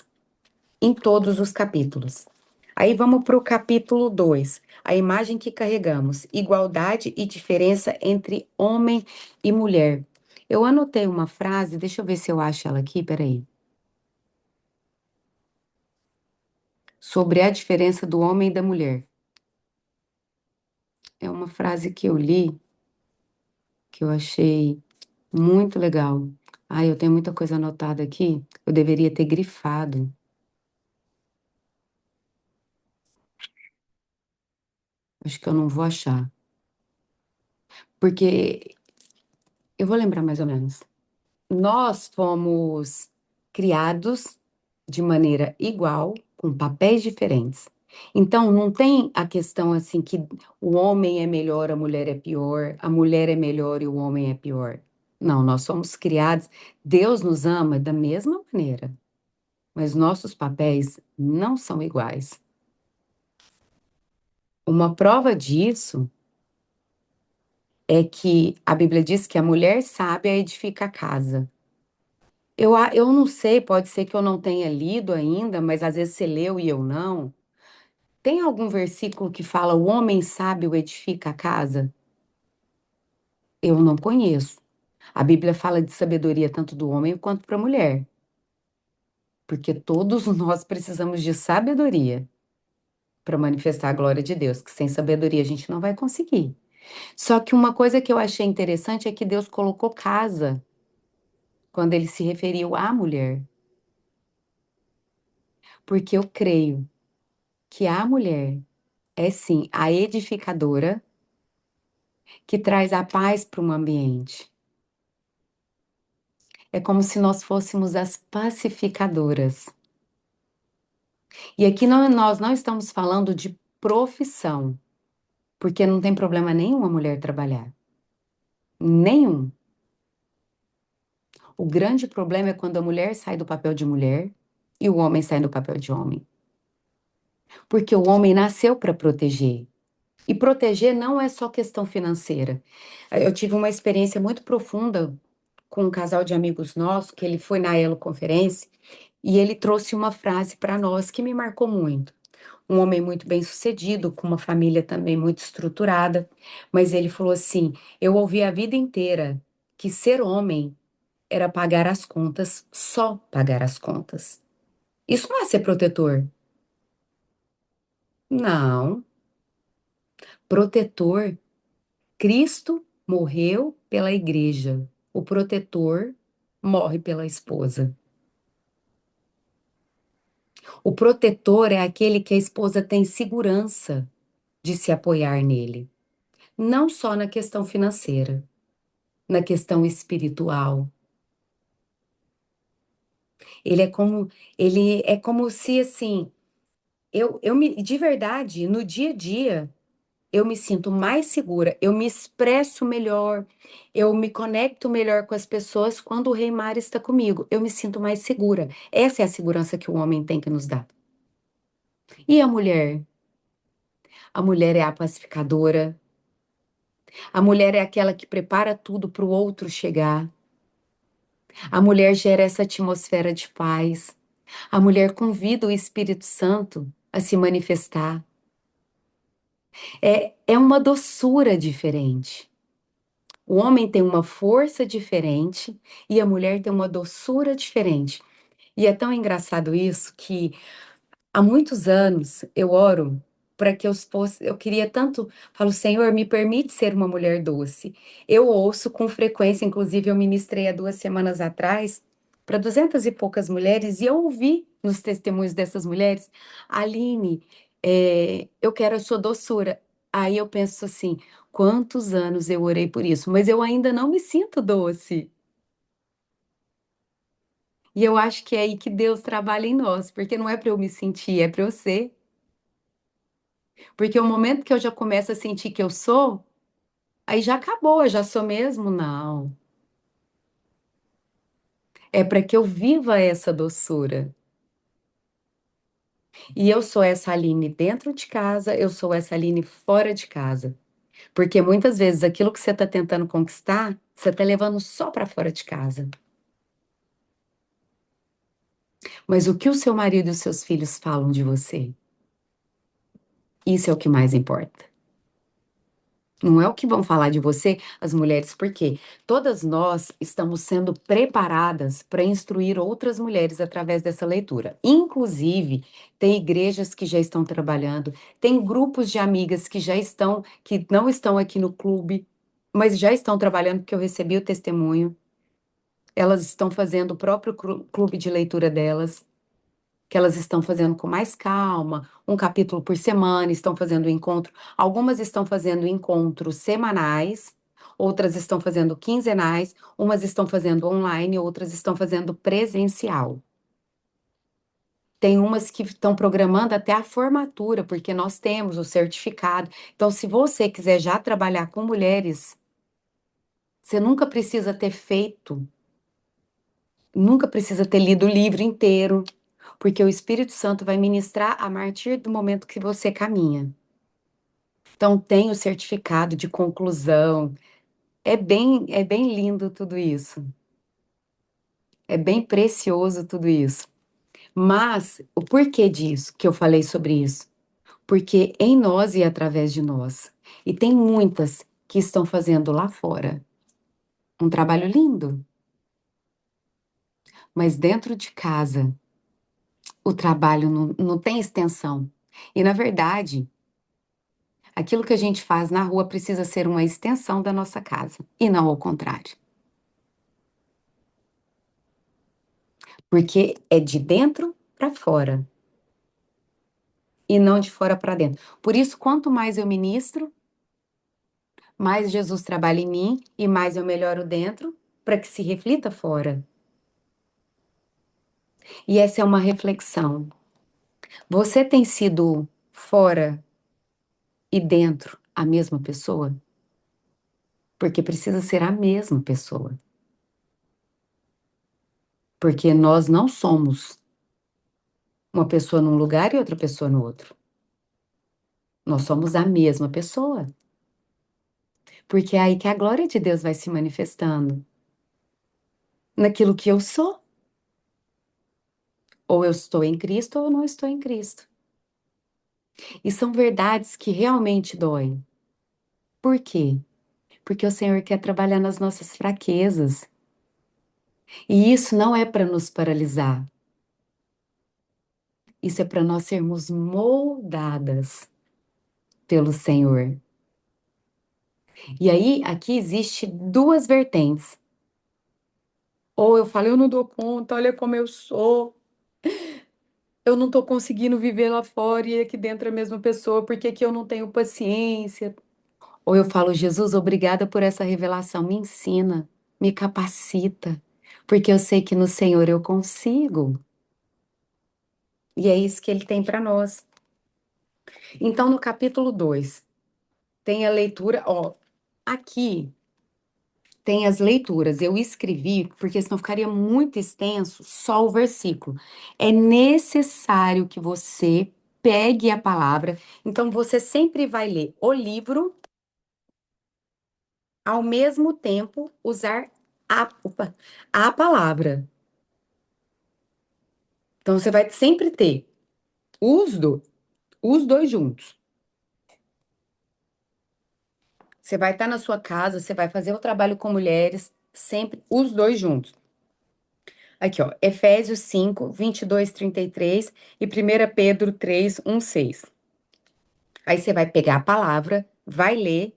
Em todos os capítulos. Aí vamos para o capítulo 2, a imagem que carregamos, igualdade e diferença entre homem e mulher. Eu anotei uma frase, deixa eu ver se eu acho ela aqui, peraí. Sobre a diferença do homem e da mulher. É uma frase que eu li, que eu achei muito legal. Ai, eu tenho muita coisa anotada aqui, eu deveria ter grifado. Acho que eu não vou achar. Porque eu vou lembrar mais ou menos. Nós fomos criados de maneira igual, com papéis diferentes. Então, não tem a questão assim que o homem é melhor, a mulher é pior, a mulher é melhor e o homem é pior. Não, nós somos criados, Deus nos ama da mesma maneira, mas nossos papéis não são iguais. Uma prova disso é que a Bíblia diz que a mulher sábia edifica a casa. Eu não sei, pode ser que eu não tenha lido ainda, mas às vezes você leu e eu não. Tem algum versículo que fala o homem sábio edifica a casa? Eu não conheço. A Bíblia fala de sabedoria tanto do homem quanto para a mulher, porque todos nós precisamos de sabedoria para manifestar a glória de Deus, que sem sabedoria a gente não vai conseguir. Só que uma coisa que eu achei interessante é que Deus colocou casa quando ele se referiu à mulher, porque eu creio que a mulher é sim a edificadora que traz a paz para um ambiente. É como se nós fôssemos as pacificadoras. E aqui nós não estamos falando de profissão, porque não tem problema nenhum a mulher trabalhar. Nenhum. O grande problema é quando a mulher sai do papel de mulher e o homem sai do papel de homem. Porque o homem nasceu para proteger. E proteger não é só questão financeira. Eu tive uma experiência muito profunda com um casal de amigos nossos, que ele foi na Elo Conferência, e ele trouxe uma frase para nós que me marcou muito. Um homem muito bem-sucedido, com uma família também muito estruturada, mas ele falou assim: eu ouvi a vida inteira que ser homem era pagar as contas, só pagar as contas. Isso não é ser protetor. Não. Protetor, Cristo morreu pela igreja. O protetor morre pela esposa. O protetor é aquele que a esposa tem segurança de se apoiar nele, não só na questão financeira, na questão espiritual. Ele é como, ele é como se assim, de verdade, no dia a dia, eu me sinto mais segura, eu me expresso melhor, eu me conecto melhor com as pessoas quando o Rei Mar está comigo. Eu me sinto mais segura. Essa é a segurança que o homem tem que nos dar. E a mulher? A mulher é a pacificadora, a mulher é aquela que prepara tudo para o outro chegar. A mulher gera essa atmosfera de paz. A mulher convida o Espírito Santo a se manifestar. É uma doçura diferente. O homem tem uma força diferente e a mulher tem uma doçura diferente. E é tão engraçado isso que há muitos anos eu oro para que eu fosse, eu queria tanto, falo, Senhor, me permite ser uma mulher doce. Eu ouço com frequência, inclusive eu ministrei há 2 semanas atrás para 200 e poucas mulheres e eu ouvi nos testemunhos dessas mulheres, Aline, eu quero a sua doçura. Aí eu penso assim, quantos anos eu orei por isso, mas eu ainda não me sinto doce. E eu acho que é aí que Deus trabalha em nós, porque não é para eu me sentir, é para eu ser. Porque o momento que eu já começo a sentir que eu sou, aí já acabou, eu já sou mesmo? Não. É para que eu viva essa doçura. E eu sou essa Aline dentro de casa, eu sou essa Aline fora de casa. Porque muitas vezes aquilo que você está tentando conquistar, você está levando só para fora de casa. Mas o que o seu marido e os seus filhos falam de você? Isso é o que mais importa. Não é o que vão falar de você as mulheres, porque todas nós estamos sendo preparadas para instruir outras mulheres através dessa leitura. Inclusive, tem igrejas que já estão trabalhando, tem grupos de amigas que já estão, que não estão aqui no clube, mas já estão trabalhando, porque eu recebi o testemunho. Elas estão fazendo o próprio clube de leitura delas, que elas estão fazendo com mais calma, um capítulo por semana, estão fazendo encontro. Algumas estão fazendo encontros semanais, outras estão fazendo quinzenais, umas estão fazendo online, outras estão fazendo presencial. Tem umas que estão programando até a formatura, porque nós temos o certificado. Então, se você quiser já trabalhar com mulheres, Você nunca precisa ter feito, nunca precisa ter lido o livro inteiro, porque o Espírito Santo vai ministrar a partir do momento que você caminha. Então, tem o certificado de conclusão. É bem lindo tudo isso. É bem precioso tudo isso. Mas o porquê disso, que eu falei sobre isso? Porque em nós e através de nós. E tem muitas que estão fazendo lá fora um trabalho lindo, mas dentro de casa o trabalho não tem extensão. E na verdade, aquilo que a gente faz na rua precisa ser uma extensão da nossa casa, e não ao contrário. Porque é de dentro para fora e não de fora para dentro. Por isso, quanto mais eu ministro, mais Jesus trabalha em mim e mais eu melhoro dentro para que se reflita fora. E essa é uma reflexão. Você tem sido fora e dentro a mesma pessoa? Porque precisa ser a mesma pessoa. Porque nós não somos uma pessoa num lugar e outra pessoa no outro. Nós somos a mesma pessoa. Porque é aí que a glória de Deus vai se manifestando. Naquilo que eu sou. Ou eu estou em Cristo ou eu não estou em Cristo. E são verdades que realmente doem. Por quê? Porque o Senhor quer trabalhar nas nossas fraquezas. E isso não é para nos paralisar. Isso é para nós sermos moldadas pelo Senhor. E aí, aqui existe duas vertentes. Ou eu falo, eu não dou conta, olha como eu sou. Eu não estou conseguindo viver lá fora e aqui dentro é a mesma pessoa, por que que eu não tenho paciência? Ou eu falo, Jesus, obrigada por essa revelação, me ensina, me capacita, porque eu sei que no Senhor eu consigo. E é isso que ele tem para nós. Então, no capítulo 2 tem a leitura, ó, aqui tem as leituras. Eu escrevi, porque senão ficaria muito extenso só o versículo. É necessário que você pegue a palavra. Então, você sempre vai ler o livro, ao mesmo tempo usar a palavra. Então, você vai sempre ter os, do, os dois juntos. Você vai estar na sua casa, você vai fazer o trabalho com mulheres, sempre os dois juntos. Aqui, ó, Efésios 5, 22, 33 e 1 Pedro 3, 1, 6. Aí você vai pegar a palavra, vai ler.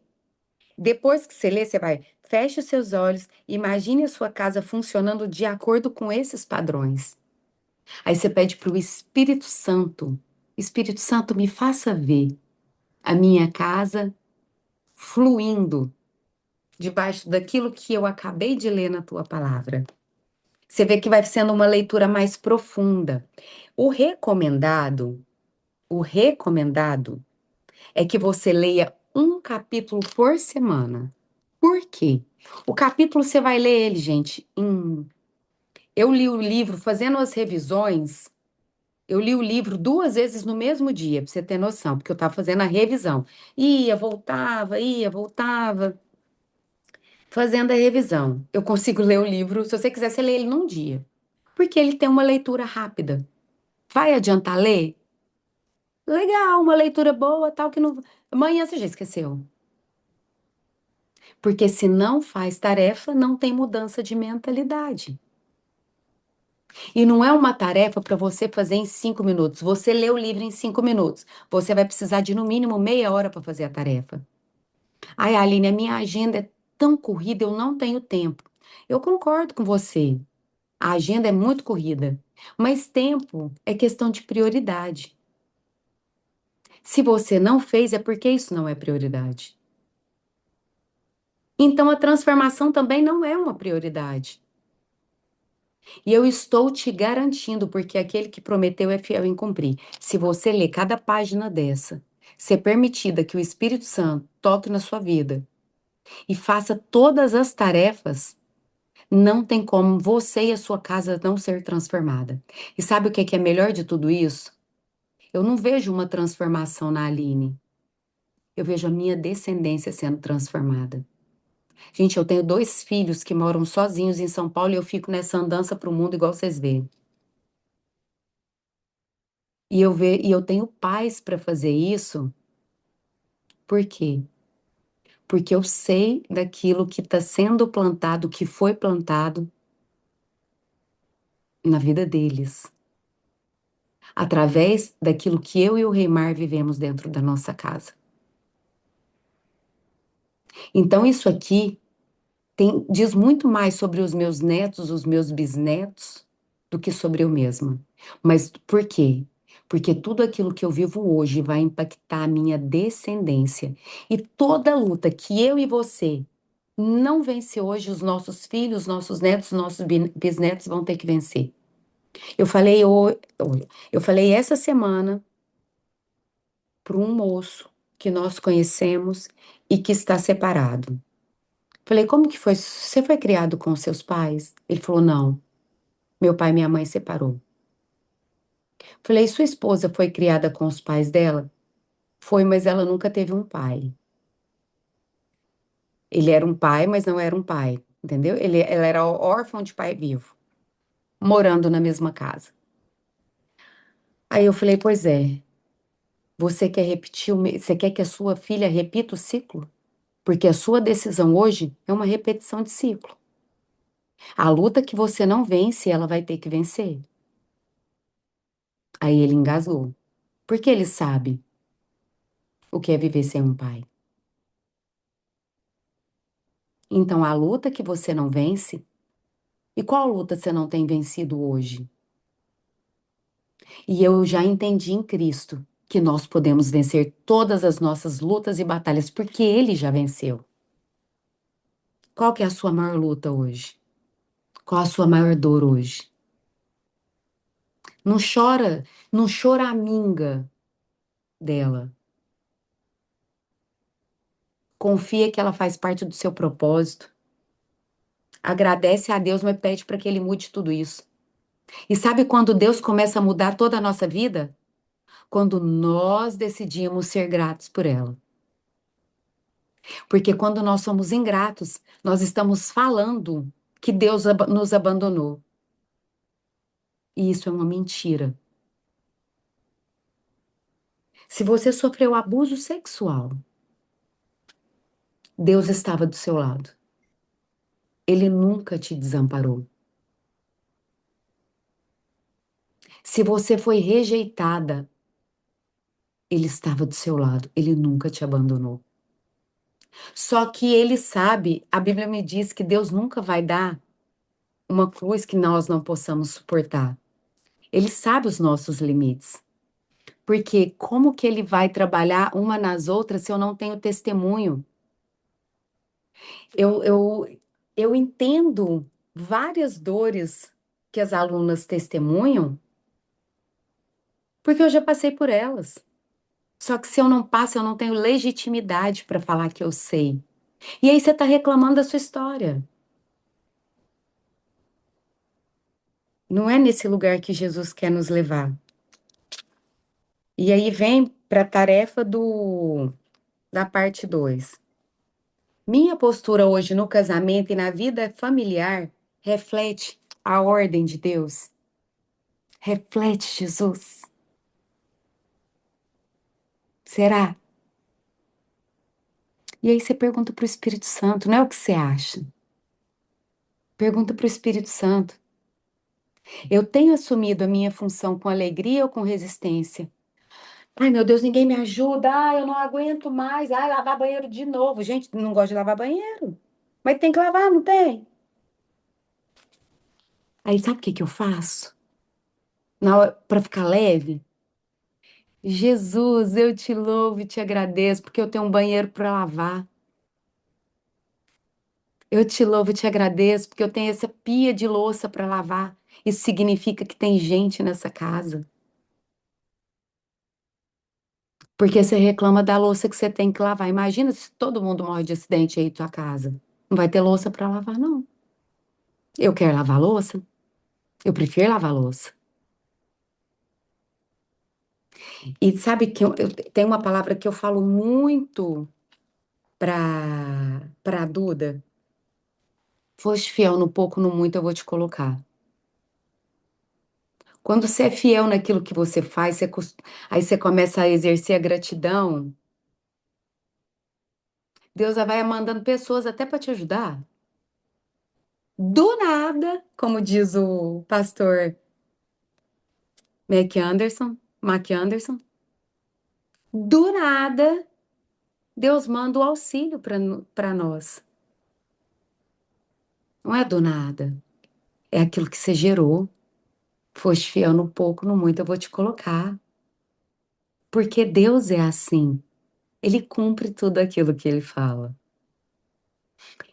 Depois que você lê, você vai, feche os seus olhos, imagine a sua casa funcionando de acordo com esses padrões. Aí você pede para o Espírito Santo, me faça ver a minha casa fluindo debaixo daquilo que eu acabei de ler na tua palavra. Você vê que vai sendo uma leitura mais profunda. O recomendado, o recomendado é que você leia um capítulo por semana. Por quê? O capítulo você vai ler ele, gente, eu li o livro fazendo as revisões. Eu li o livro duas vezes no mesmo dia, pra você ter noção, porque eu estava fazendo a revisão. Ia, voltava, fazendo a revisão. Eu consigo ler o livro, se você quiser, você lê ele num dia. Porque ele tem uma leitura rápida. Vai adiantar ler? Legal, uma leitura boa, tal, que não. Amanhã você já esqueceu. Porque se não faz tarefa, não tem mudança de mentalidade. E não é uma tarefa para você fazer em 5 minutos. Você lê o livro em 5 minutos. Você vai precisar de no mínimo meia hora para fazer a tarefa. Ai, Aline, a minha agenda é tão corrida, eu não tenho tempo. Eu concordo com você. A agenda é muito corrida. Mas tempo é questão de prioridade. Se você não fez, é porque isso não é prioridade. Então a transformação também não é uma prioridade. E eu estou te garantindo, porque aquele que prometeu é fiel em cumprir. Se você ler cada página dessa, ser permitida que o Espírito Santo toque na sua vida, e faça todas as tarefas, não tem como você e a sua casa não ser transformada. E sabe o que é melhor de tudo isso? Eu não vejo uma transformação na Aline. Eu vejo a minha descendência sendo transformada. Gente, eu tenho dois filhos que moram sozinhos em São Paulo e eu fico nessa andança pro mundo igual vocês veem. E eu tenho paz para fazer isso. Por quê? Porque eu sei daquilo que está sendo plantado, que foi plantado na vida deles, através daquilo que eu e o Reimar vivemos dentro da nossa casa. Então, isso aqui diz muito mais sobre os meus netos, os meus bisnetos, do que sobre eu mesma. Mas por quê? Porque tudo aquilo que eu vivo hoje vai impactar a minha descendência. E toda luta que eu e você não vence hoje, os nossos filhos, nossos netos, nossos bisnetos vão ter que vencer. Eu falei, eu falei essa semana para um moço que nós conhecemos e que está separado. Falei, como que foi? Você foi criado com seus pais? Ele falou, não. Meu pai e minha mãe separou. Falei, sua esposa foi criada com os pais dela? Foi, mas ela nunca teve um pai. Ele era um pai, mas não era um pai, entendeu? Ela era órfã de pai vivo, morando na mesma casa. Aí eu falei, pois é, você quer repetir, você quer que a sua filha repita o ciclo? Porque a sua decisão hoje é uma repetição de ciclo. A luta que você não vence, ela vai ter que vencer. Aí ele engasgou. Porque ele sabe o que é viver sem um pai. Então, a luta que você não vence, e qual luta você não tem vencido hoje? E eu já entendi em Cristo que nós podemos vencer todas as nossas lutas e batalhas, porque Ele já venceu. Qual que é a sua maior luta hoje? Qual a sua maior dor hoje? Não chora, não choraminga dela. Confia que ela faz parte do seu propósito. Agradece a Deus, mas pede para que Ele mude tudo isso. E sabe quando Deus começa a mudar toda a nossa vida? Quando nós decidimos ser gratos por ela. Porque quando nós somos ingratos, nós estamos falando que Deus nos abandonou. E isso é uma mentira. Se você sofreu abuso sexual, Deus estava do seu lado. Ele nunca te desamparou. Se você foi rejeitada, Ele estava do seu lado. Ele nunca te abandonou. Só que Ele sabe, a Bíblia me diz que Deus nunca vai dar uma cruz que nós não possamos suportar. Ele sabe os nossos limites. Porque como que ele vai trabalhar uma nas outras se eu não tenho testemunho? Eu, eu, eu entendo várias dores que as alunas testemunham, porque eu já passei por elas. Só que se eu não passo, eu não tenho legitimidade para falar que eu sei. E aí você está reclamando da sua história. Não é nesse lugar que Jesus quer nos levar. E aí vem para a tarefa da parte 2. Minha postura hoje no casamento e na vida familiar reflete a ordem de Deus, reflete Jesus. Será? E aí você pergunta para o Espírito Santo, não é o que você acha? Pergunta para o Espírito Santo. Eu tenho assumido a minha função com alegria ou com resistência? Ai, meu Deus, ninguém me ajuda. Ai, eu não aguento mais. Ai, lavar banheiro de novo. Gente, não gosta de lavar banheiro. Mas tem que lavar, não tem? Aí sabe o que que eu faço? Para ficar leve? Jesus, eu te louvo e te agradeço porque eu tenho um banheiro para lavar. Eu te louvo e te agradeço porque eu tenho essa pia de louça para lavar. Isso significa que tem gente nessa casa. Porque você reclama da louça que você tem que lavar. Imagina se todo mundo morre de acidente aí em tua casa. Não vai ter louça para lavar, não. Eu quero lavar louça. Eu prefiro lavar louça. E sabe que tem uma palavra que eu falo muito para Duda. Foste fiel no pouco, no muito, eu vou te colocar. Quando você é fiel naquilo que você faz, aí você começa a exercer a gratidão, Deus já vai mandando pessoas até para te ajudar. Do nada, como diz o pastor Mac Anderson, do nada, Deus manda o auxílio para nós. Não é do nada, é aquilo que você gerou. Foste fiel no pouco, no muito, eu vou te colocar. Porque Deus é assim. Ele cumpre tudo aquilo que ele fala.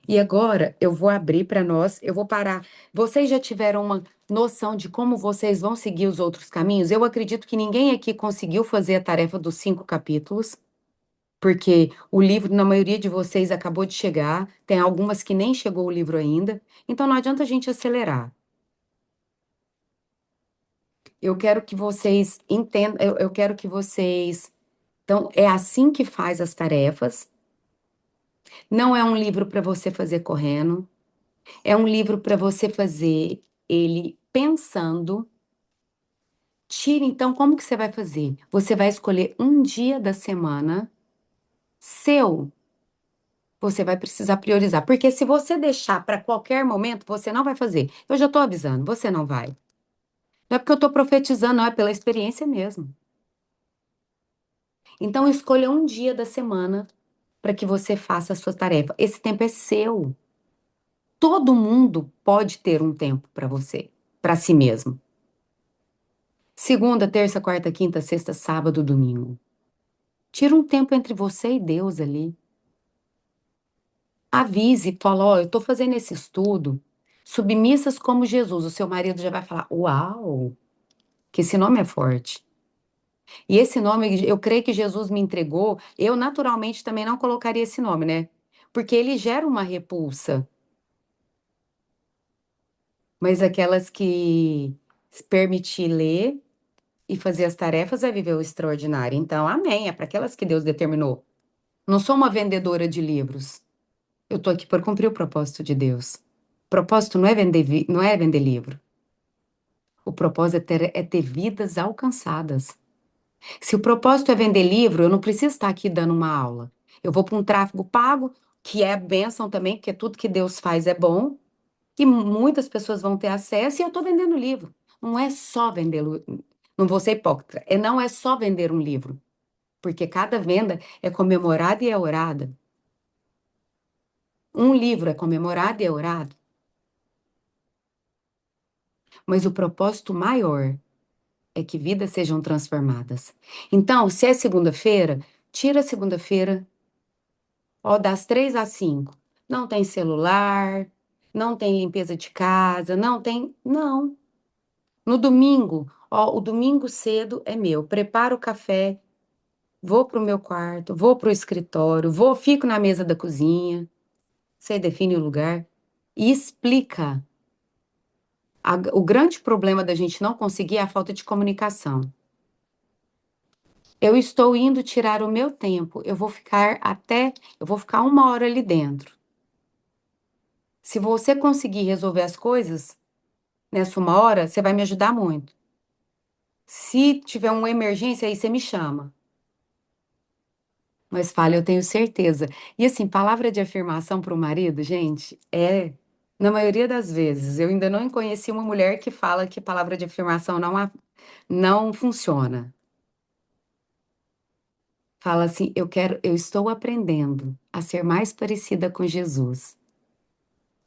E agora eu vou abrir para nós, eu vou parar. Vocês já tiveram uma noção de como vocês vão seguir os outros caminhos? Eu acredito que ninguém aqui conseguiu fazer a tarefa dos 5 capítulos, porque o livro, na maioria de vocês, acabou de chegar. Tem algumas que nem chegou o livro ainda. Então não adianta a gente acelerar. Eu quero que vocês entendam, eu quero que vocês. Então, é assim que faz as tarefas. Não é um livro para você fazer correndo. É um livro para você fazer ele pensando. Tire, então, como que você vai fazer? Você vai escolher um dia da semana seu. Você vai precisar priorizar, porque se você deixar para qualquer momento, você não vai fazer. Eu já estou avisando, você não vai. Não é porque eu estou profetizando, não, é pela experiência mesmo. Então, escolha um dia da semana para que você faça a sua tarefa. Esse tempo é seu. Todo mundo pode ter um tempo para você, para si mesmo. Segunda, terça, quarta, quinta, sexta, sábado, domingo. Tira um tempo entre você e Deus ali. Avise, fala, ó, eu tô fazendo esse estudo, submissas como Jesus. O seu marido já vai falar, uau, que esse nome é forte. E esse nome, eu creio que Jesus me entregou, eu naturalmente também não colocaria esse nome, né? Porque ele gera uma repulsa. Mas aquelas que se permitir ler e fazer as tarefas vai viver o extraordinário. Então, amém, é para aquelas que Deus determinou. Não sou uma vendedora de livros. Eu tô aqui por cumprir o propósito de Deus. O propósito não é vender, não é vender livro. O propósito é ter vidas alcançadas. Se o propósito é vender livro, eu não preciso estar aqui dando uma aula. Eu vou para um tráfego pago, que é bênção também, porque tudo que Deus faz é bom, e muitas pessoas vão ter acesso, e eu estou vendendo livro. Não é só vender, não vou ser hipócrita, não é só vender um livro, porque cada venda é comemorada e é orada. Um livro é comemorado e é orado, mas o propósito maior é que vidas sejam transformadas. Então, se é segunda-feira, tira a segunda-feira, ó, das 3 às 5. Não tem celular, não tem limpeza de casa, não tem. Não. No domingo, ó, o domingo cedo é meu. Preparo o café, vou pro meu quarto, vou pro escritório, fico na mesa da cozinha. Você define o lugar e explica. O grande problema da gente não conseguir é a falta de comunicação. Eu estou indo tirar o meu tempo. Eu vou ficar 1 hora ali dentro. Se você conseguir resolver as coisas nessa 1 hora, você vai me ajudar muito. Se tiver uma emergência, aí você me chama. Mas fale, eu tenho certeza. E assim, palavra de afirmação para o marido, gente, na maioria das vezes, eu ainda não conheci uma mulher que fala que palavra de afirmação não funciona. Fala assim, eu estou aprendendo a ser mais parecida com Jesus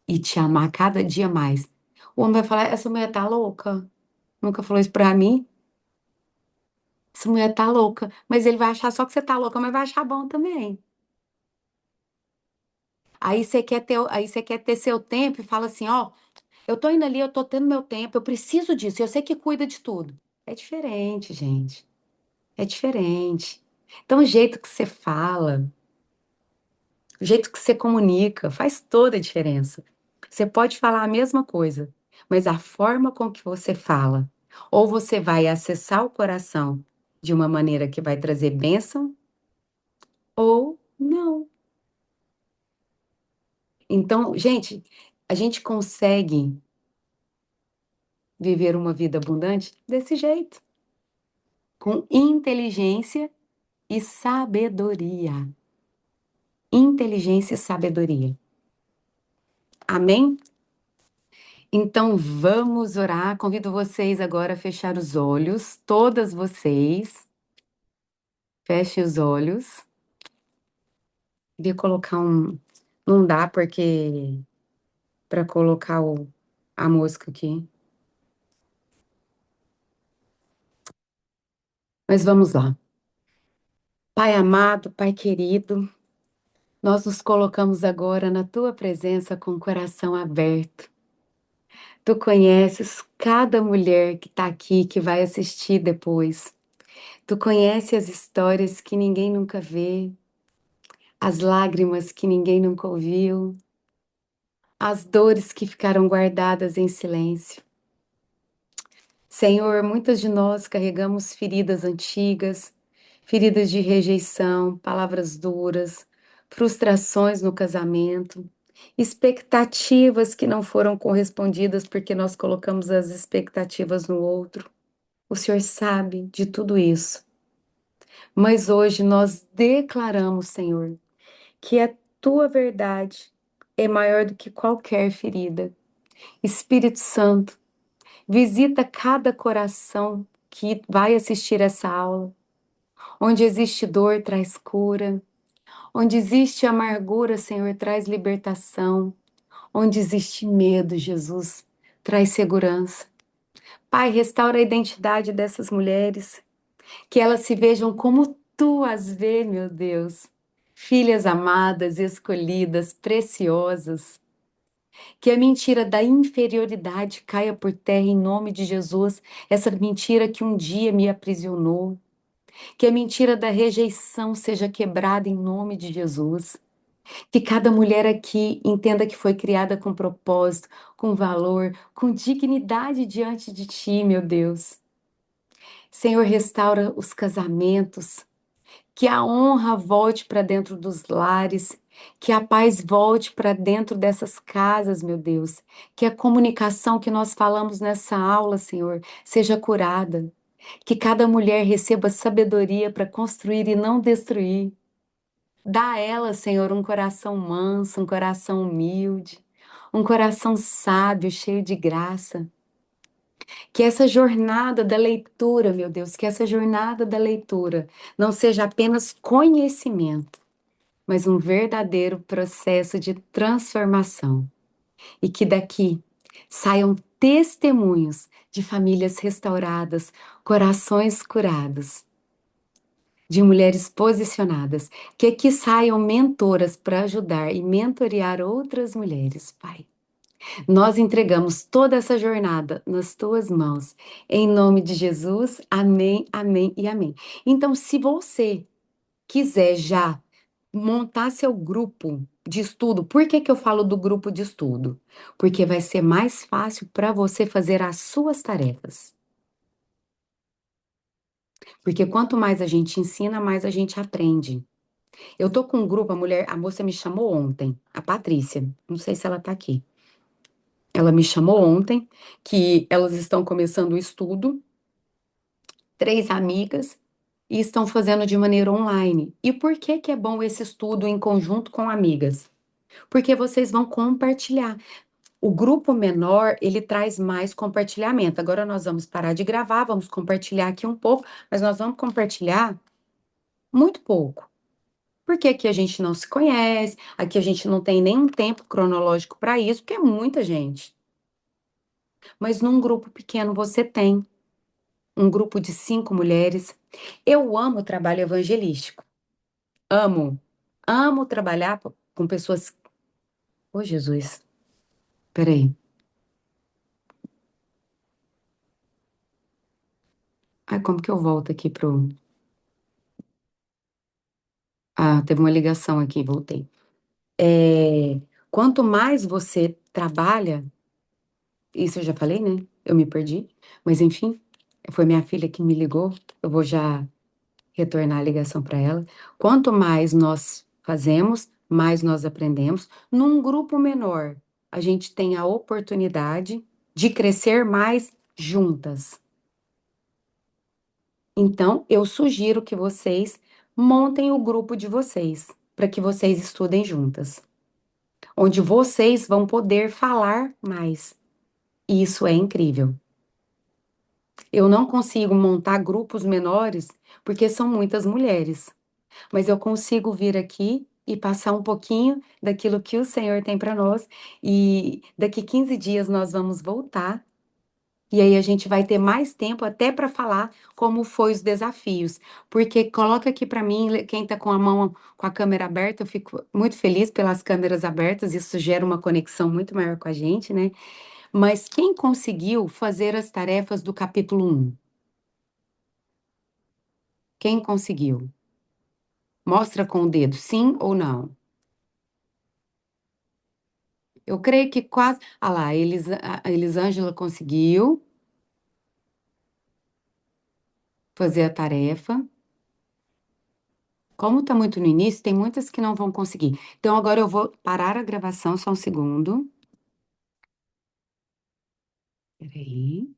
e te amar cada dia mais. O homem vai falar, essa mulher tá louca? Nunca falou isso pra mim? Essa mulher tá louca. Mas ele vai achar só que você tá louca, mas vai achar bom também. Aí você quer ter seu tempo e fala assim, ó, eu tô indo ali, eu tô tendo meu tempo, eu preciso disso, eu sei que cuida de tudo. É diferente, gente. É diferente. Então, o jeito que você fala, o jeito que você comunica, faz toda a diferença. Você pode falar a mesma coisa, mas a forma com que você fala, ou você vai acessar o coração de uma maneira que vai trazer bênção, ou não. Então, gente, a gente consegue viver uma vida abundante desse jeito, com inteligência e sabedoria. Inteligência e sabedoria. Amém? Então vamos orar. Convido vocês agora a fechar os olhos, todas vocês. Fechem os olhos. Queria colocar um. Não dá porque para colocar a música aqui. Mas vamos lá. Pai amado, Pai querido, nós nos colocamos agora na tua presença com o coração aberto. Tu conheces cada mulher que está aqui, que vai assistir depois. Tu conheces as histórias que ninguém nunca vê, as lágrimas que ninguém nunca ouviu, as dores que ficaram guardadas em silêncio. Senhor, muitas de nós carregamos feridas antigas, feridas de rejeição, palavras duras, frustrações no casamento, expectativas que não foram correspondidas porque nós colocamos as expectativas no outro. O Senhor sabe de tudo isso, mas hoje nós declaramos, Senhor, que a tua verdade é maior do que qualquer ferida. Espírito Santo, visita cada coração que vai assistir essa aula. Onde existe dor, traz cura. Onde existe amargura, Senhor, traz libertação. Onde existe medo, Jesus, traz segurança. Pai, restaura a identidade dessas mulheres, que elas se vejam como tu as vê, meu Deus. Filhas amadas, escolhidas, preciosas. Que a mentira da inferioridade caia por terra em nome de Jesus, essa mentira que um dia me aprisionou. Que a mentira da rejeição seja quebrada em nome de Jesus. Que cada mulher aqui entenda que foi criada com propósito, com valor, com dignidade diante de ti, meu Deus. Senhor, restaura os casamentos, que a honra volte para dentro dos lares, que a paz volte para dentro dessas casas, meu Deus. Que a comunicação que nós falamos nessa aula, Senhor, seja curada. Que cada mulher receba sabedoria para construir e não destruir. Dá a ela, Senhor, um coração manso, um coração humilde, um coração sábio, cheio de graça. Que essa jornada da leitura, meu Deus, que essa jornada da leitura não seja apenas conhecimento, mas um verdadeiro processo de transformação. E que daqui saiam testemunhos de famílias restauradas, corações curados, de mulheres posicionadas, que aqui saiam mentoras para ajudar e mentorear outras mulheres, Pai. Nós entregamos toda essa jornada nas tuas mãos. Em nome de Jesus, amém, amém e amém. Então, se você quiser já montar seu grupo de estudo, por que que eu falo do grupo de estudo? Porque vai ser mais fácil para você fazer as suas tarefas. Porque quanto mais a gente ensina, mais a gente aprende. Eu tô com um grupo, a moça me chamou ontem, a Patrícia, não sei se ela tá aqui. Ela me chamou ontem que elas estão começando o estudo, três amigas, e estão fazendo de maneira online. E por que que é bom esse estudo em conjunto com amigas? Porque vocês vão compartilhar. O grupo menor, ele traz mais compartilhamento. Agora nós vamos parar de gravar, vamos compartilhar aqui um pouco, mas nós vamos compartilhar muito pouco. Porque aqui a gente não se conhece, aqui a gente não tem nenhum tempo cronológico para isso, porque é muita gente. Mas num grupo pequeno você tem um grupo de 5 mulheres. Eu amo o trabalho evangelístico. Amo. Amo trabalhar com pessoas. Ô, Jesus, peraí. Ai, como que eu volto aqui pro. Ah, teve uma ligação aqui, voltei. É, quanto mais você trabalha, isso eu já falei, né? Eu me perdi, mas enfim, foi minha filha que me ligou. Eu vou já retornar a ligação para ela. Quanto mais nós fazemos, mais nós aprendemos. Num grupo menor, a gente tem a oportunidade de crescer mais juntas. Então, eu sugiro que vocês montem o grupo de vocês, para que vocês estudem juntas, onde vocês vão poder falar mais. Isso é incrível. Eu não consigo montar grupos menores porque são muitas mulheres, mas eu consigo vir aqui e passar um pouquinho daquilo que o Senhor tem para nós. E daqui 15 dias nós vamos voltar. E aí a gente vai ter mais tempo até para falar como foi os desafios. Porque coloca aqui para mim, quem está com a mão com a câmera aberta, eu fico muito feliz pelas câmeras abertas, isso gera uma conexão muito maior com a gente, né? Mas quem conseguiu fazer as tarefas do capítulo 1? Quem conseguiu? Mostra com o dedo, sim ou não? Eu creio que quase. Ah lá, a Elisângela conseguiu fazer a tarefa. Como está muito no início, tem muitas que não vão conseguir. Então, agora eu vou parar a gravação só um segundo. Peraí.